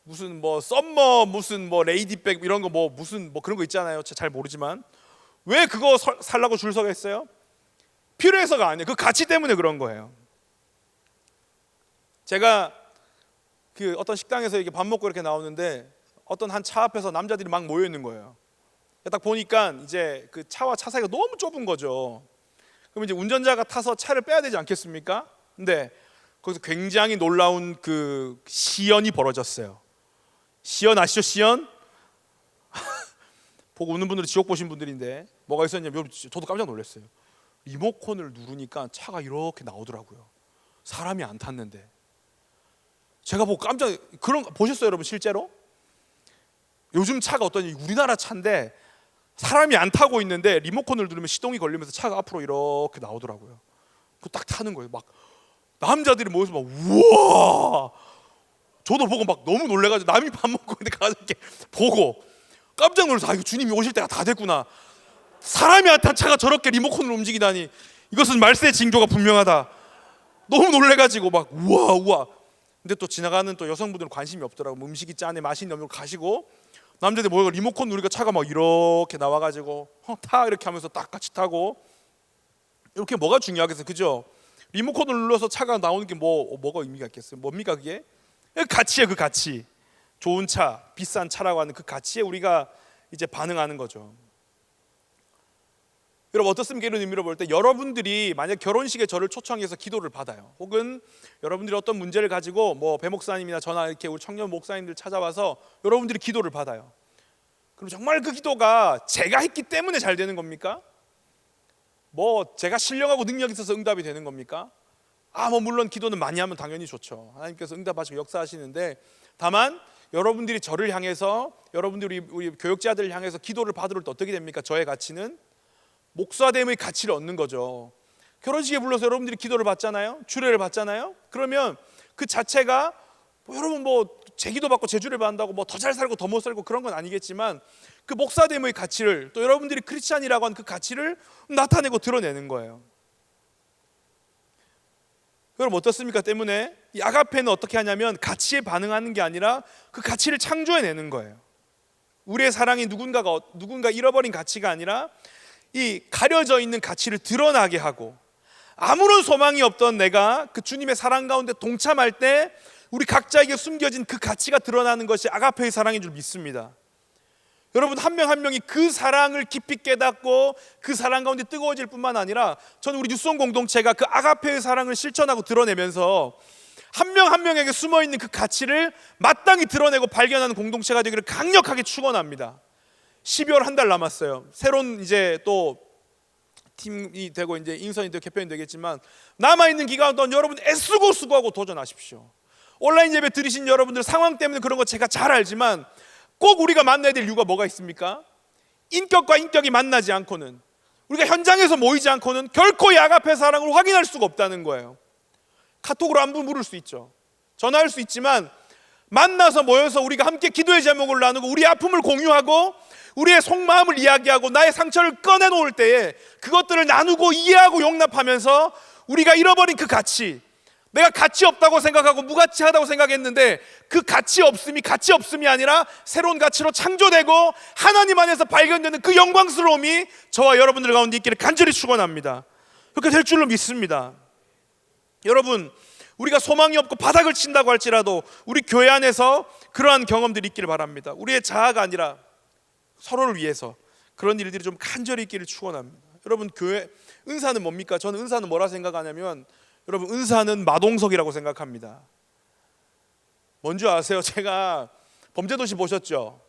무슨 뭐 썸머 무슨 뭐 레이디백 이런 거 뭐 무슨 뭐 그런 거 있잖아요. 제가 잘 모르지만 왜 그거 살라고 줄 서겠어요? 필요해서가 아니에요. 그 가치 때문에 그런 거예요. 제가 그 어떤 식당에서 이게 밥 먹고 이렇게 나오는데 어떤 한 차 앞에서 남자들이 막 모여 있는 거예요. 딱 보니까 이제 그 차와 차 사이가 너무 좁은 거죠. 그럼 이제 운전자가 타서 차를 빼야 되지 않겠습니까? 근데 거기서 굉장히 놀라운 그 시연이 벌어졌어요. 시연 아시죠? 시연? 보고 웃는 분들은 지옥 보신 분들인데 뭐가 있었냐면 저도 깜짝 놀랐어요. 리모컨을 누르니까 차가 이렇게 나오더라고요. 사람이 안 탔는데. 제가 보고 깜짝 그런 거 보셨어요, 여러분 실제로? 요즘 차가 어떠니 우리나라 차인데 사람이 안 타고 있는데 리모컨을 누르면 시동이 걸리면서 차가 앞으로 이렇게 나오더라고요. 그 딱 타는 거예요. 막 남자들이 모여서 막 우와. 저도 보고 막 너무 놀래가지고 남이 밥 먹고 있는데 가서 이렇게 보고 깜짝 놀라서 아 이거 주님이 오실 때가 다 됐구나. 사람이 안 탄 차가 저렇게 리모컨으로 움직이다니 이것은 말세의 징조가 분명하다. 너무 놀래가지고 막 우와. 근데 또 지나가는 또 여성분들은 관심이 없더라고. 뭐 음식이 짠해 맛이 없는 걸 가시고 남자들 모여서 리모컨 누르니까 차가 막 이렇게 나와가지고 타 이렇게 하면서 딱 같이 타고 이렇게 뭐가 중요하겠어요, 그죠? 리모컨을 눌러서 차가 나오는 게 뭐가 의미가 있겠어요? 뭡니까 그게? 가치예요, 그 가치. 좋은 차, 비싼 차라고 하는 그 가치에 우리가 이제 반응하는 거죠. 여러분 어떻습니까? 이런 의미로 볼 때 여러분들이 만약 결혼식에 저를 초청해서 기도를 받아요. 혹은 여러분들이 어떤 문제를 가지고 뭐 배 목사님이나 저나 이렇게 우리 청년 목사님들 찾아와서 여러분들이 기도를 받아요. 그럼 정말 그 기도가 제가 했기 때문에 잘 되는 겁니까? 뭐 제가 신령하고 능력이 있어서 응답이 되는 겁니까? 뭐 물론 기도는 많이 하면 당연히 좋죠. 하나님께서 응답하시고 역사하시는데 다만 여러분들이 저를 향해서 여러분들이 우리 교역자들을 향해서 기도를 받을 때 어떻게 됩니까? 저의 가치는 목사됨의 가치를 얻는 거죠. 결혼식에 불러서 여러분들이 기도를 받잖아요. 주례를 받잖아요. 그러면 그 자체가 여러분 뭐 제기도 받고 제주를 받는다고 뭐 더 잘 살고 더 못 살고 그런 건 아니겠지만 그 목사됨의 가치를 또 여러분들이 크리스찬이라고 하는 그 가치를 나타내고 드러내는 거예요. 여러분 어떻습니까? 때문에 이 아가페는 어떻게 하냐면 가치에 반응하는 게 아니라 그 가치를 창조해내는 거예요. 우리의 사랑이 누군가 잃어버린 가치가 아니라 이 가려져 있는 가치를 드러나게 하고 아무런 소망이 없던 내가 그 주님의 사랑 가운데 동참할 때 우리 각자에게 숨겨진 그 가치가 드러나는 것이 아가페의 사랑인 줄 믿습니다. 여러분 한 명 한 명이 그 사랑을 깊이 깨닫고 그 사랑 가운데 뜨거워질 뿐만 아니라 저는 우리 뉴스원 공동체가 그 아가페의 사랑을 실천하고 드러내면서 한 명 한 명에게 숨어있는 그 가치를 마땅히 드러내고 발견하는 공동체가 되기를 강력하게 축원합니다. 12월 한 달 남았어요. 새로운 이제 또 팀이 되고 이제 인선이 되고 개편이 되겠지만 남아있는 기간 동안 여러분 애쓰고 수고하고 도전하십시오. 온라인 예배 들으신 여러분들 상황 때문에 그런 거 제가 잘 알지만 꼭 우리가 만나야 될 이유가 뭐가 있습니까? 인격과 인격이 만나지 않고는 우리가 현장에서 모이지 않고는 결코 이 아가페 사랑을 확인할 수가 없다는 거예요. 카톡으로 안부 물을 수 있죠. 전화할 수 있지만 만나서 모여서 우리가 함께 기도의 제목을 나누고 우리 아픔을 공유하고 우리의 속마음을 이야기하고 나의 상처를 꺼내놓을 때에 그것들을 나누고 이해하고 용납하면서 우리가 잃어버린 그 가치, 내가 가치 없다고 생각하고 무가치하다고 생각했는데 그 가치 없음이 아니라 새로운 가치로 창조되고 하나님 안에서 발견되는 그 영광스러움이 저와 여러분들 가운데 있기를 간절히 축원합니다. 그렇게 될 줄로 믿습니다. 여러분, 우리가 소망이 없고 바닥을 친다고 할지라도 우리 교회 안에서 그러한 경험들이 있기를 바랍니다. 우리의 자아가 아니라 서로를 위해서 그런 일들이 좀 간절히 있기를 축원합니다. 여러분, 교회 은사는 뭡니까? 저는 은사는 뭐라 생각하냐면, 여러분, 은사는 마동석이라고 생각합니다. 뭔지 아세요? 제가 범죄도시 보셨죠?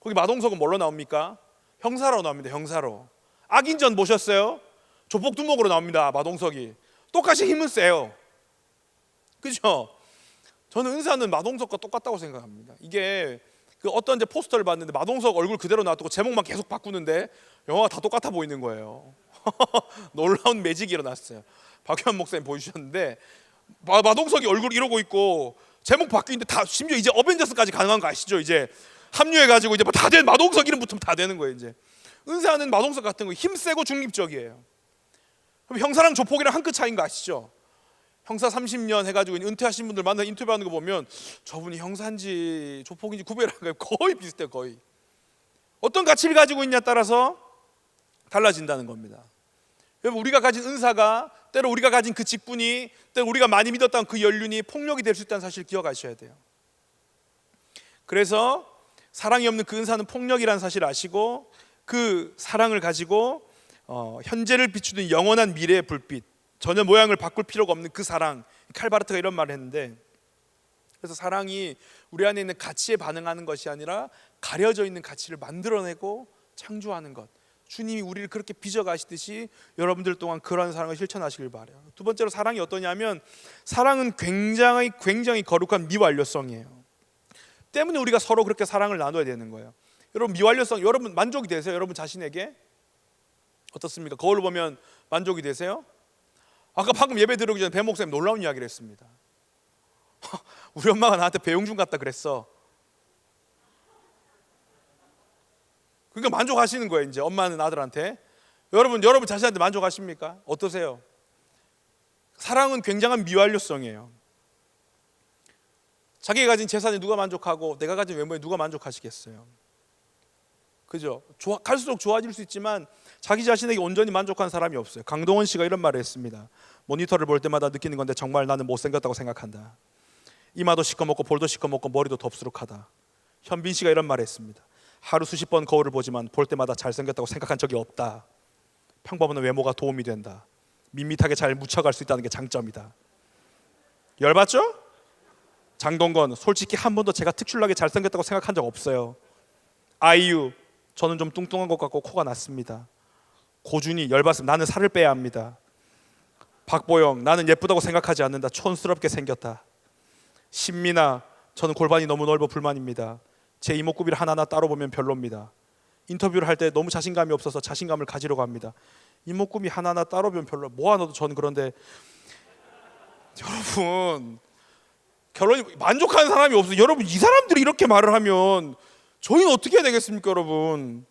거기 마동석은 뭘로 나옵니까? 형사로 나옵니다. 형사로. 악인전 보셨어요? 조폭두목으로 나옵니다. 마동석이. 똑같이 힘은 세요. 그죠? 저는 은사는 마동석과 똑같다고 생각합니다. 이게 그 어떤 이제 포스터를 봤는데 마동석 얼굴 그대로 놔두고 제목만 계속 바꾸는데 영화가 다 똑같아 보이는 거예요. 놀라운 매직이 일어났어요. 박효한 목사님 보여주셨는데 마동석이 얼굴 이러고 있고 제목 바뀌는데 다, 심지어 이제 어벤져스까지 가능한 거 아시죠? 이제 합류해가지고 이제 다 된, 마동석 이름 붙으면 다 되는 거예요. 이제 은사는 마동석 같은 거 힘세고 중립적이에요. 그럼 형사랑 조폭이랑 한 끗 차이인 거 아시죠? 형사 30년 해가지고 은퇴하신 분들 만나 인터뷰하는 거 보면 저분이 형사인지 조폭인지 구별하기가 거의 비슷해요. 거의. 어떤 가치를 가지고 있냐에 따라서 달라진다는 겁니다. 여러분, 우리가 가진 은사가 때로 우리가 가진 그 직분이 때로 우리가 많이 믿었던 그 연륜이 폭력이 될 수 있다는 사실을 기억하셔야 돼요. 그래서 사랑이 없는 그 은사는 폭력이라는 사실을 아시고 그 사랑을 가지고 현재를 비추는 영원한 미래의 불빛, 전혀 모양을 바꿀 필요가 없는 그 사랑, 칼바르트가 이런 말을 했는데, 그래서 사랑이 우리 안에 있는 가치에 반응하는 것이 아니라 가려져 있는 가치를 만들어내고 창조하는 것, 주님이 우리를 그렇게 빚어가시듯이 여러분들 동안 그러한 사랑을 실천하시길 바라요. 두 번째로 사랑이 어떠냐면, 사랑은 굉장히 거룩한 미완료성이에요. 때문에 우리가 서로 그렇게 사랑을 나눠야 되는 거예요. 여러분, 미완료성, 여러분 만족이 되세요? 여러분 자신에게 어떻습니까? 거울을 보면 만족이 되세요? 아까 방금 예배 들어오기 전에 배 목사님 놀라운 이야기를 했습니다. 우리 엄마가 나한테 배용준 같다 그랬어. 그러니까 만족하시는 거예요. 이제 엄마는 아들한테. 여러분 자신한테 만족하십니까? 어떠세요? 사랑은 굉장한 미완료성이에요. 자기가 가진 재산에 누가 만족하고 내가 가진 외모에 누가 만족하시겠어요? 그죠? 갈수록 좋아질 수 있지만 자기 자신에게 온전히 만족한 사람이 없어요. 강동원 씨가 이런 말을 했습니다. 모니터를 볼 때마다 느끼는 건데 정말 나는 못생겼다고 생각한다. 이마도 시커멓고 볼도 시커멓고 머리도 덥수룩하다. 현빈 씨가 이런 말을 했습니다. 하루 수십 번 거울을 보지만 볼 때마다 잘생겼다고 생각한 적이 없다. 평범한 외모가 도움이 된다. 밋밋하게 잘 묻혀갈 수 있다는 게 장점이다. 열받죠? 장동건, 솔직히 한 번도 제가 특출나게 잘생겼다고 생각한 적 없어요. 아이유, 저는 좀 뚱뚱한 것 같고 코가 낮습니다. 고준이, 열받으면 나는 살을 빼야 합니다. 박보영, 나는 예쁘다고 생각하지 않는다. 촌스럽게 생겼다. 신민아, 저는 골반이 너무 넓어 불만입니다. 제 이목구비를 하나하나 따로 보면 별로입니다. 인터뷰를 할 때 너무 자신감이 없어서 자신감을 가지려고 합니다. 이목구비 하나하나 따로 보면 별로. 뭐하나도 저는 그런데. 여러분, 결론이 만족하는 사람이 없어요. 여러분, 이 사람들이 이렇게 말을 하면 저희는 어떻게 해야 되겠습니까? 여러분,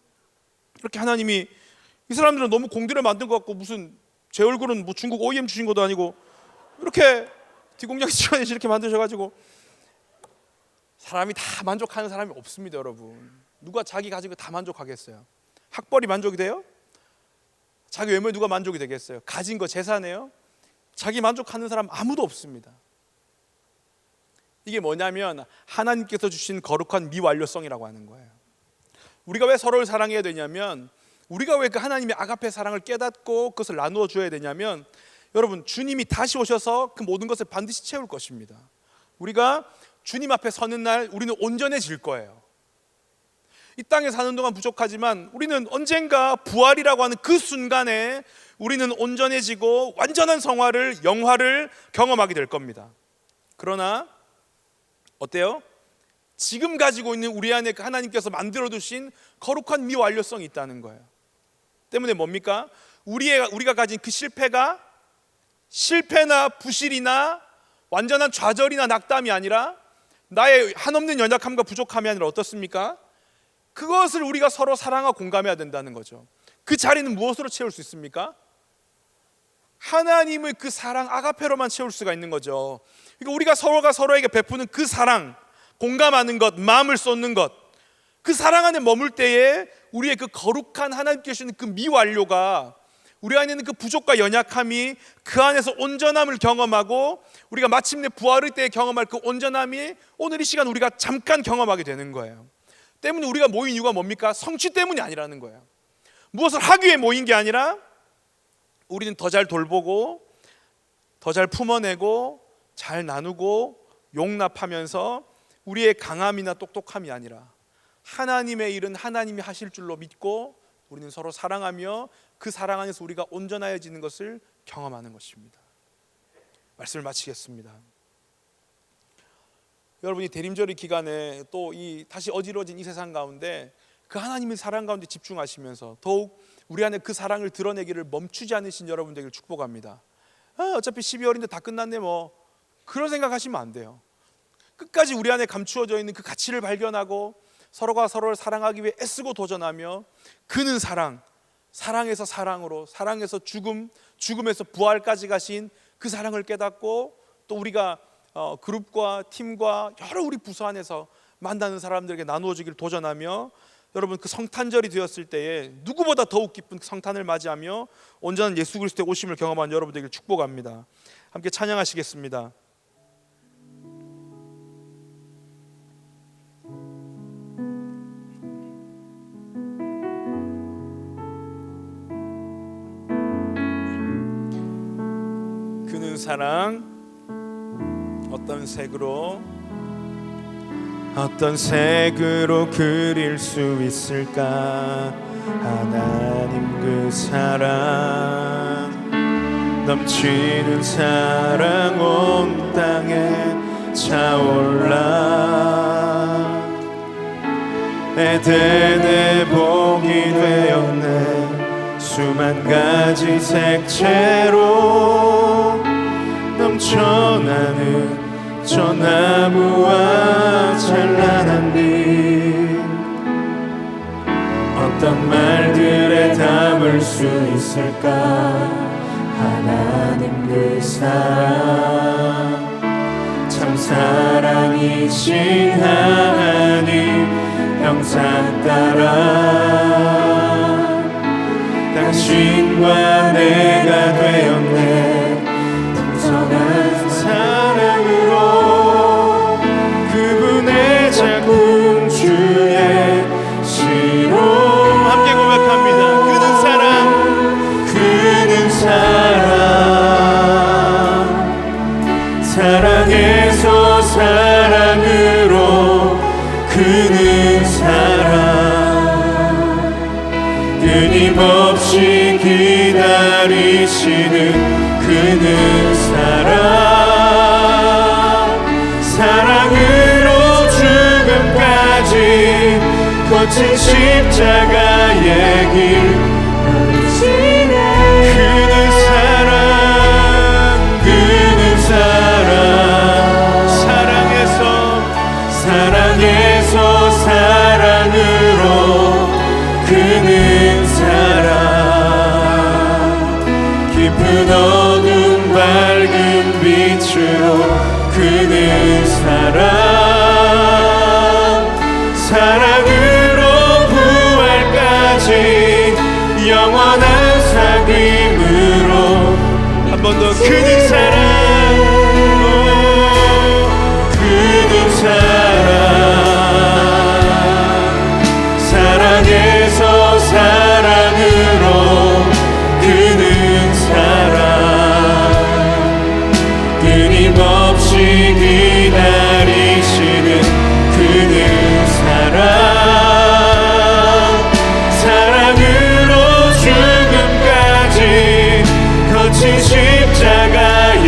이렇게 하나님이 이 사람들은 너무 공들여 만든 것 같고, 무슨 제 얼굴은 뭐 중국 OEM 주신 것도 아니고 이렇게 뒷공장 시간에 이렇게 만드셔가지고. 사람이 다 만족하는 사람이 없습니다. 여러분, 누가 자기 가진 거 다 만족하겠어요? 학벌이 만족이 돼요? 자기 외모에 누가 만족이 되겠어요? 가진 거, 재산에요? 자기 만족하는 사람 아무도 없습니다. 이게 뭐냐면 하나님께서 주신 거룩한 미완료성이라고 하는 거예요. 우리가 왜 서로를 사랑해야 되냐면, 우리가 왜 그 하나님의 아가페 사랑을 깨닫고 그것을 나누어 줘야 되냐면, 여러분, 주님이 다시 오셔서 그 모든 것을 반드시 채울 것입니다. 우리가 주님 앞에 서는 날 우리는 온전해질 거예요. 이 땅에 사는 동안 부족하지만 우리는 언젠가 부활이라고 하는 그 순간에 우리는 온전해지고 완전한 성화를, 영화를 경험하게 될 겁니다. 그러나 어때요? 지금 가지고 있는 우리 안에 하나님께서 만들어 두신 거룩한 미완료성이 있다는 거예요. 때문에 뭡니까? 우리가 가진 그 실패나 부실이나 완전한 좌절이나 낙담이 아니라 나의 한없는 연약함과 부족함이 아니라 어떻습니까? 그것을 우리가 서로 사랑하고 공감해야 된다는 거죠. 그 자리는 무엇으로 채울 수 있습니까? 하나님의 그 사랑 아가페로만 채울 수가 있는 거죠. 그러니까 우리가 서로가 서로에게 베푸는 그 사랑, 공감하는 것, 마음을 쏟는 것, 그 사랑 안에 머물 때에 우리의 그 거룩한 하나님께 주시는 그 미완료가, 우리 안에 있는 그 부족과 연약함이 그 안에서 온전함을 경험하고 우리가 마침내 부활의 때에 경험할 그 온전함이 오늘 이 시간 우리가 잠깐 경험하게 되는 거예요. 때문에 우리가 모인 이유가 뭡니까? 성취 때문이 아니라는 거예요. 무엇을 하기 위해 모인 게 아니라 우리는 더 잘 돌보고 더 잘 품어내고 잘 나누고 용납하면서 우리의 강함이나 똑똑함이 아니라 하나님의 일은 하나님이 하실 줄로 믿고 우리는 서로 사랑하며 그 사랑 안에서 우리가 온전해지는 것을 경험하는 것입니다. 말씀을 마치겠습니다. 여러분이 대림절의 기간에 또 이 다시 어지러진 이 세상 가운데 그 하나님의 사랑 가운데 집중하시면서 더욱 우리 안에 그 사랑을 드러내기를 멈추지 않으신 여러분 되기를 축복합니다. 어차피 12월인데 다 끝났네 뭐 그런 생각하시면 안 돼요. 끝까지 우리 안에 감추어져 있는 그 가치를 발견하고 서로가 서로를 사랑하기 위해 애쓰고 도전하며 그는 사랑, 사랑에서 사랑으로, 사랑에서 죽음, 죽음에서 부활까지 가신 그 사랑을 깨닫고 또 우리가 그룹과 팀과 여러 우리 부서 안에서 만나는 사람들에게 나누어지기를 도전하며 여러분 그 성탄절이 되었을 때에 누구보다 더욱 기쁜 성탄을 맞이하며 온전한 예수 그리스도의 오심을 경험한 여러분들에게 축복합니다. 함께 찬양하시겠습니다. 그는 사랑 어떤 색으로 그릴 수 있을까? 하나님 그 사랑 넘치는 사랑 온 땅에 차올라 에덴의 복이 되었네. 수만 가지 색채로 넘쳐나는 저 나무와 찬란한 빛 어떤 말들에 담을 수 있을까? 하나님 그 사랑 참 사랑이신 하나님 형상 따라 당신과 내가 되었네. 풍성한 사랑으로 그분의 작품 주의 시로 함께 고백합니다. 그는 사랑 사랑에서 사랑으로 그는 사랑 끊임없이 기다리시는 그는 사랑으로 죽음까지 거친 십자가의 길 그는 사랑 사랑에서 사랑으로 그는 사랑 깊은 어둠 밝은 빛으로 그는 사랑으로 부활까지 영원한 사귐으로 한 번 더 그는 사랑에서 사랑으로 그는 사랑 끊임없이 기다리시는 그는 사랑으로 죽음까지 거친 십자가의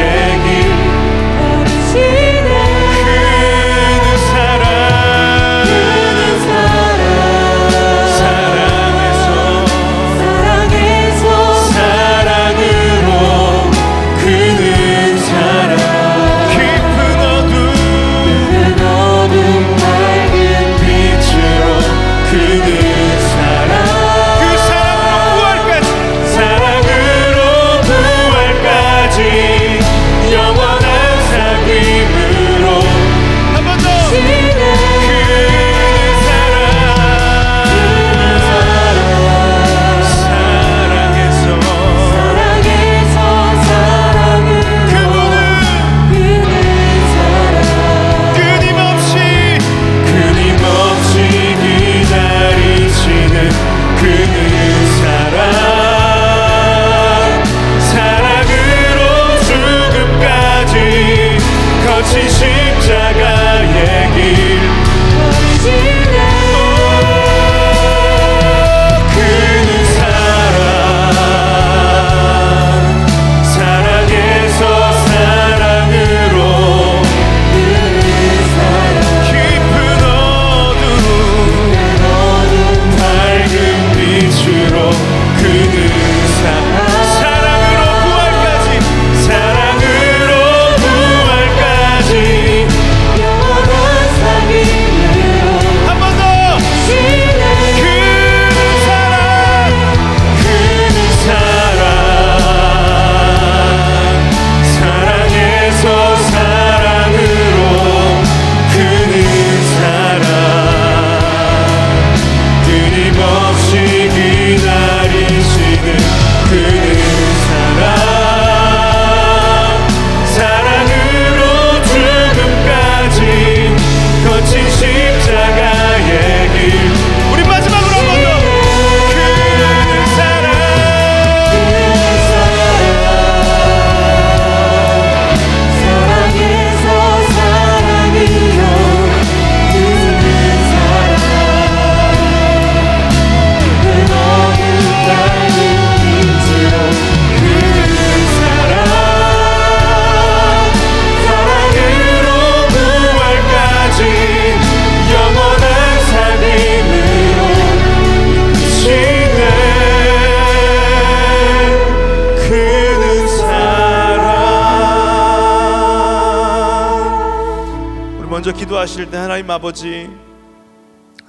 기도하실 때 하나님 아버지,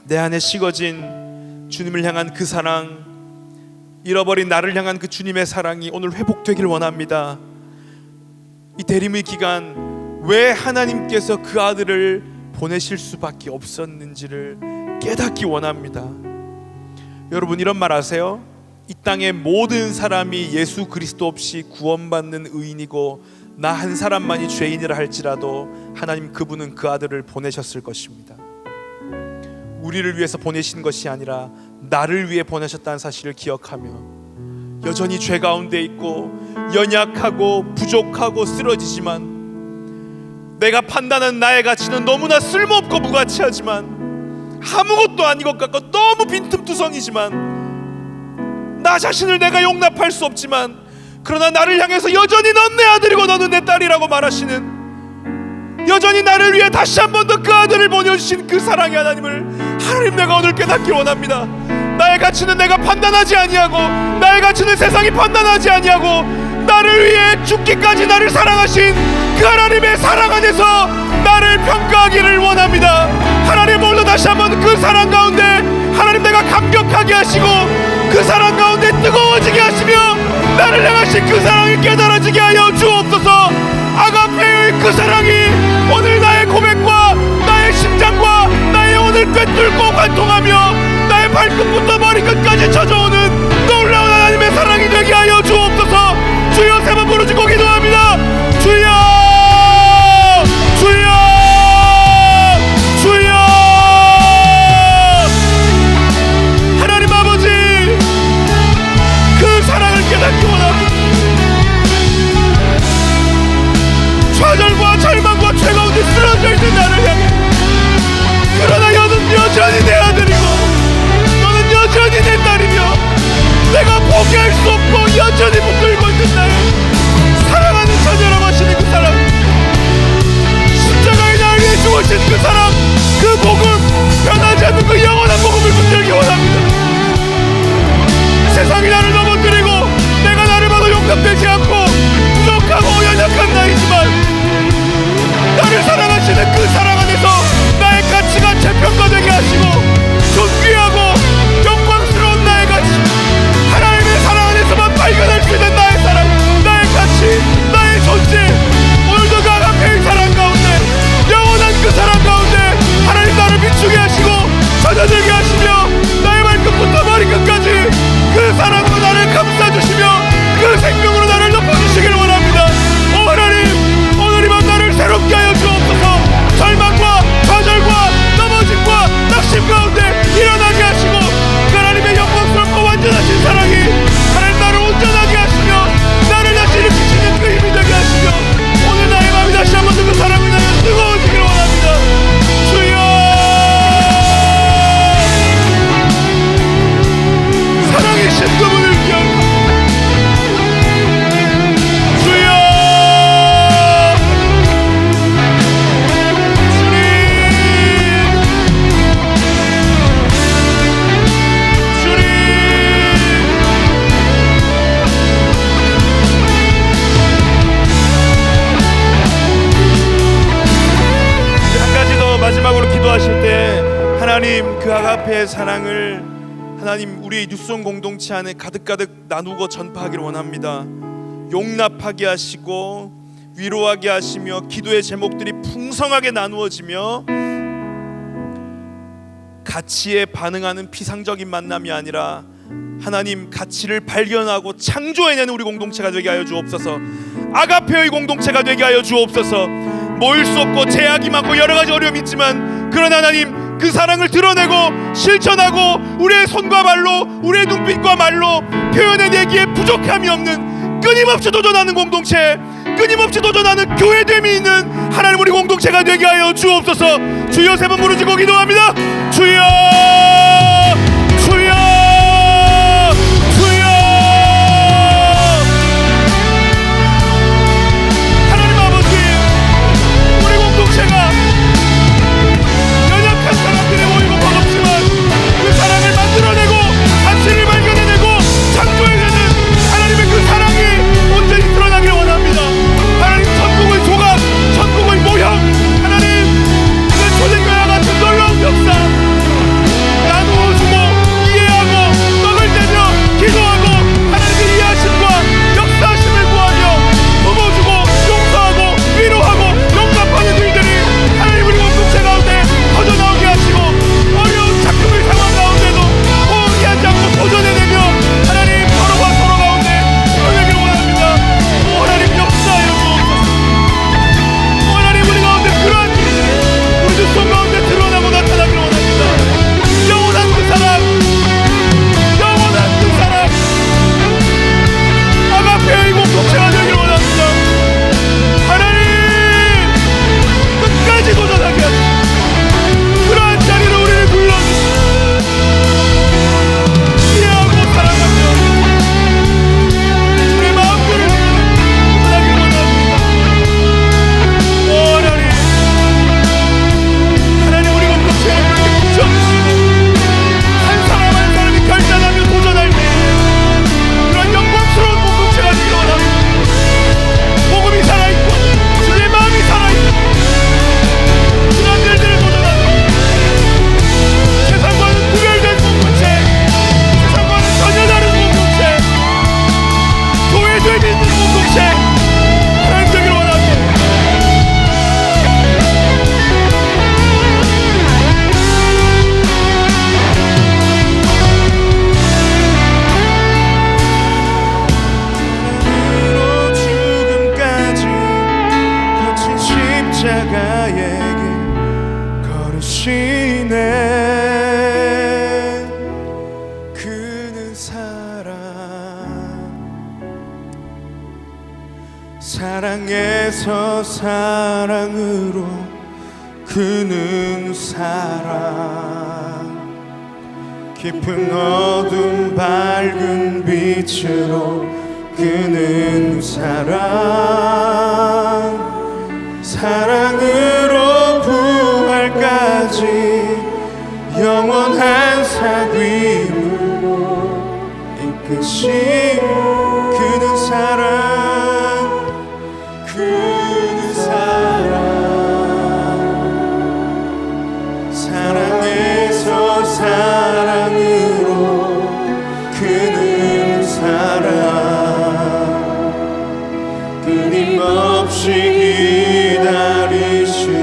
내 안에 식어진 주님을 향한 그 사랑, 잃어버린 나를 향한 그 주님의 사랑이 오늘 회복되길 원합니다. 이 대림의 기간 왜 하나님께서 그 아들을 보내실 수밖에 없었는지를 깨닫기 원합니다. 여러분, 이런 말 아세요? 이 땅의 모든 사람이 예수 그리스도 없이 구원받는 의인이고 나 한 사람만이 죄인이라 할지라도 하나님 그분은 그 아들을 보내셨을 것입니다. 우리를 위해서 보내신 것이 아니라 나를 위해 보내셨다는 사실을 기억하며 여전히 죄 가운데 있고 연약하고 부족하고 쓰러지지만 내가 판단한 나의 가치는 너무나 쓸모없고 무가치하지만 아무것도 아닌 것 같고 너무 빈틈투성이지만 나 자신을 내가 용납할 수 없지만 그러나 나를 향해서 여전히 넌 내 아들이고 너는 내 딸이라고 말하시는, 여전히 나를 위해 다시 한 번 더 그 아들을 보내주신 그 사랑의 하나님을 하나님 내가 오늘 깨닫기 원합니다. 나의 가치는 내가 판단하지 아니하고 나의 가치는 세상이 판단하지 아니하고 나를 위해 죽기까지 나를 사랑하신 그 하나님의 사랑 안에서 나를 평가하기를 원합니다. 하나님 오늘 다시 한번 그 사랑 가운데 하나님 내가 감격하게 하시고 그 사랑 가운데 뜨거워지게 하시며 나를 향하신 그 사랑이 깨달아지게 하여 주옵소서. 아가페의 그 사랑이 오늘 나의 고백과 나의 심장과 나의 영혼을 꿰뚫고 관통하며 나의 발끝부터 머리끝까지 찾아오는 놀라운 하나님의 사랑이 되게 하여 주옵소서. 주여, 세 번 부르짖고 기도합니다. 주여, 주여, 주여. 하나님 아버지, 그 사랑을 깨닫기 원합니다. 좌절과 절망과 죄 가운데 쓰러져 있는 나를 향해, 그러나 너는 여전히 내 아들이고 너는 여전히 내 딸이며 내가 포기할 수 없고 여전히 붙들고 있는 나의 사랑하는 자녀라고 하시는 그 사랑, 십자가에 나를 위해 죽으신 그 사랑, 그 복음, 변하지 않는 그 영원한 복음을 붙들기 원합니다. 세상이 나를 넘어뜨리고 내가 나를 봐도 용납되지 않고 부족하고 연약한 나이지만 나를 사랑하시는 그 사랑 안에서 나의 가치가 재평가되게 하시고 존귀하고 영광스러운 나의 가치, 하나님의 사랑 안에서만 발견할 수 있는 나의 사랑, 나의 가치, 나의 존재, 오늘도 그 아가페의 사랑 가운데, 영원한 그 사랑 가운데 하나님 나를 비추게 하시고 찾아들게 하시며 나의 발끝부터 머리끝까지 그 사랑으로 나를 감싸주시며 그 생명으로 나를 높여주시길 원합니다. 오 하나님, 오늘 이 밤 나를 새롭게 하여 주옵소서. 절망과 좌절과 넘어짐과 낙심 가운데 일어나게 하시고 그 하나님의 영광스럽고 완전하신 사랑이 하나님 나를 온전하게 하시며 나를 다시 일으키시는 그 힘이 되게 하시며 오늘 나의 마음이 다시 한 번 더 그 사랑을 향해 뜨거워지길 원합니다. 주여, 사랑이신 그분을 기억하고 주여, 주님, 주님. 한 가지 더 마지막으로 기도하실 때 하나님 그 아가페의 사랑을 하나님 우리 뉴스온 공동체 안에 가득가득 나누고 전파하기를 원합니다. 용납하게 하시고 위로하게 하시며 기도의 제목들이 풍성하게 나누어지며 가치에 반응하는 피상적인 만남이 아니라 하나님 가치를 발견하고 창조해내는 우리 공동체가 되게 하여 주옵소서. 아가페의 공동체가 되게 하여 주옵소서. 모일 수 없고 제약이 많고 여러 가지 어려움이 있지만 그러나 하나님 그 사랑을 드러내고 실천하고 우리의 손과 발로 우리의 눈빛과 말로 표현해내기에 부족함이 없는 끊임없이 도전하는 공동체, 끊임없이 도전하는 교회됨이 있는 하나님 우리 공동체가 되게 하여 주옵소서. 주여, 세 번 부르짖고 기도합니다. 주여, 주여, 주여. 하나님 아버지, 우리 공동체가 연약한 사람들이 모이고 버겁지만 그 사랑을 만들어내고 가치를 발견해내고 창조해내는 하나님의 그 사랑이 온전히 드러나길 원합니다. 하나님, 천국의 조각, 천국의 모형, 하나님 그 그는 사랑에서 사랑으로 그는 사랑 깊은 어둠 밝은 빛으로 그는 사랑으로 부활까지 영원한 사귐으로 이끄신 그는 사랑에서 사랑으로 그는 끊임없이 기다리시는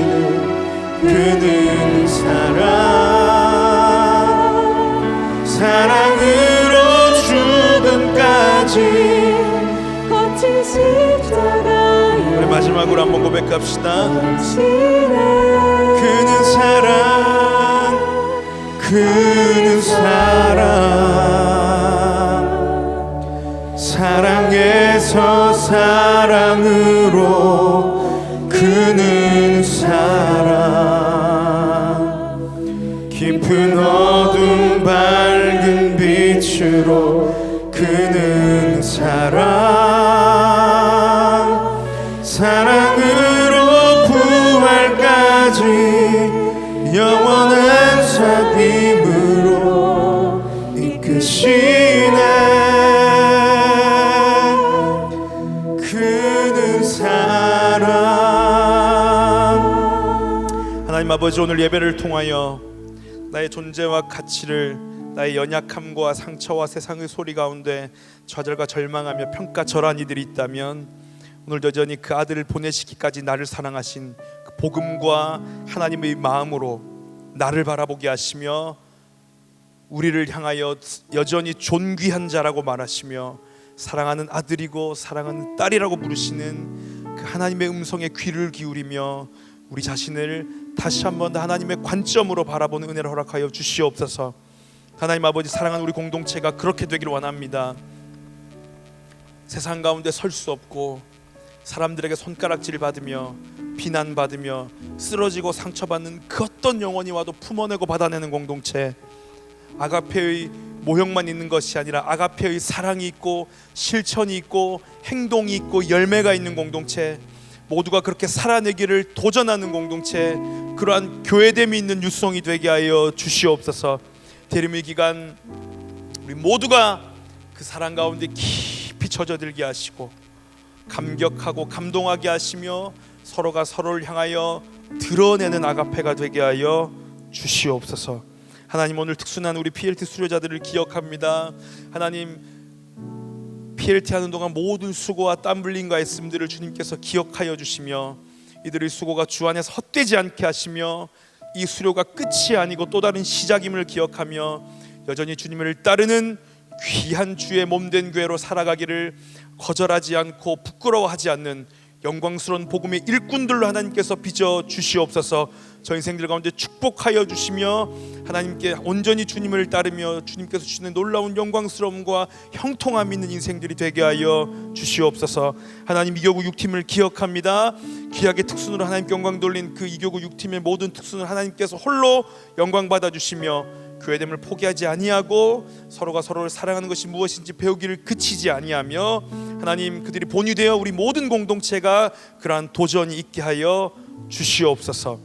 그는 사랑으로 죽음까지 거친 십자가에 우리 마지막으로 한번 고백합시다. 그는 사랑에서 사랑으로 그는 깊은 어둠 밝은 빛으로 그는 사랑으로 부활까지 영원한 사귐으로 이끄시네 그는 하나님 아버지, 오늘 예배를 통하여 나의 존재와 가치를 나의 연약함과 상처와 세상의 소리 가운데 좌절과 절망하며 평가절한 이들이 있다면 오늘 여전히 그 아들을 보내시기까지 나를 사랑하신 그 복음과 하나님의 마음으로 나를 바라보게 하시며 우리를 향하여 여전히 존귀한 자라고 말하시며 사랑하는 아들이고 사랑하는 딸이라고 부르시는 그 하나님의 음성에 귀를 기울이며 우리 자신을 다시 한번 하나님의 관점으로 바라보는 은혜를 허락하여 주시옵소서. 하나님 아버지, 사랑하는 우리 공동체가 그렇게 되기를 원합니다. 세상 가운데 설 수 없고 사람들에게 손가락질 받으며 비난받으며 쓰러지고 상처받는 그 어떤 영혼이 와도 품어내고 받아내는 공동체, 아가페의 모형만 있는 것이 아니라 아가페의 사랑이 있고 실천이 있고 행동이 있고 열매가 있는 공동체, 모두가 그렇게 살아내기를 도전하는 공동체, 그러한 교회됨이 있는 유성이 되게 하여 주시옵소서. 대림의 기간 우리 모두가 그 사랑 가운데 깊이 젖어들게 하시고 감격하고 감동하게 하시며 서로가 서로를 향하여 드러내는 아가페가 되게 하여 주시옵소서. 하나님, 오늘 특순한 우리 PLT 수료자들을 기억합니다. 하나님, PLT 하는 동안 모든 수고와 땀 흘림과 애씀들을 주님께서 기억하여 주시며 이들의 수고가 주 안에서 헛되지 않게 하시며 이 수료가 끝이 아니고 또 다른 시작임을 기억하며 여전히 주님을 따르는 귀한 주의 몸된 교회로 살아가기를 거절하지 않고 부끄러워하지 않는 영광스러운 복음의 일꾼들로 하나님께서 빚어 주시옵소서. 저 인생들 가운데 축복하여 주시며 하나님께 온전히 주님을 따르며 주님께서 주시는 놀라운 영광스러움과 형통함 있는 인생들이 되게 하여 주시옵소서. 하나님, 이교구 6팀을 기억합니다. 귀하게 특순으로 하나님께 영광 돌린 그 이교구 6팀의 모든 특순을 하나님께서 홀로 영광 받아 주시며 교회됨을 포기하지 아니하고 서로가 서로를 사랑하는 것이 무엇인지 배우기를 그치지 아니하며 하나님, 그들이 본이 되어 우리 모든 공동체가 그러한 도전이 있게 하여 주시옵소서.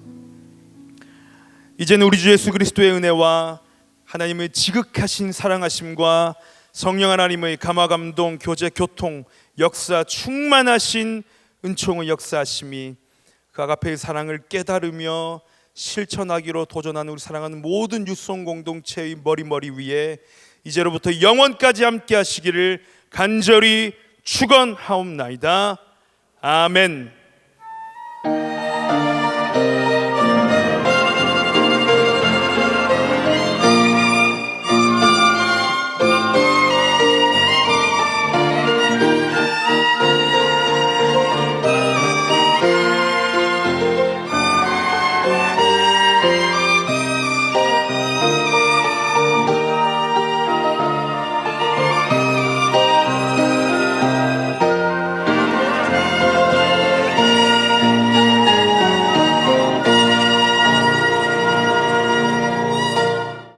이제는 우리 주 예수 그리스도의 은혜와 하나님의 지극하신 사랑하심과 성령 하나님의 감화감동 교제 교통 역사 충만하신 은총의 역사하심이 그 아가페의 사랑을 깨달으며 실천하기로 도전하는 우리 사랑하는 모든 유송 공동체의 머리 위에 이제로부터 영원까지 함께 하시기를 간절히 축원하옵나이다. 아멘.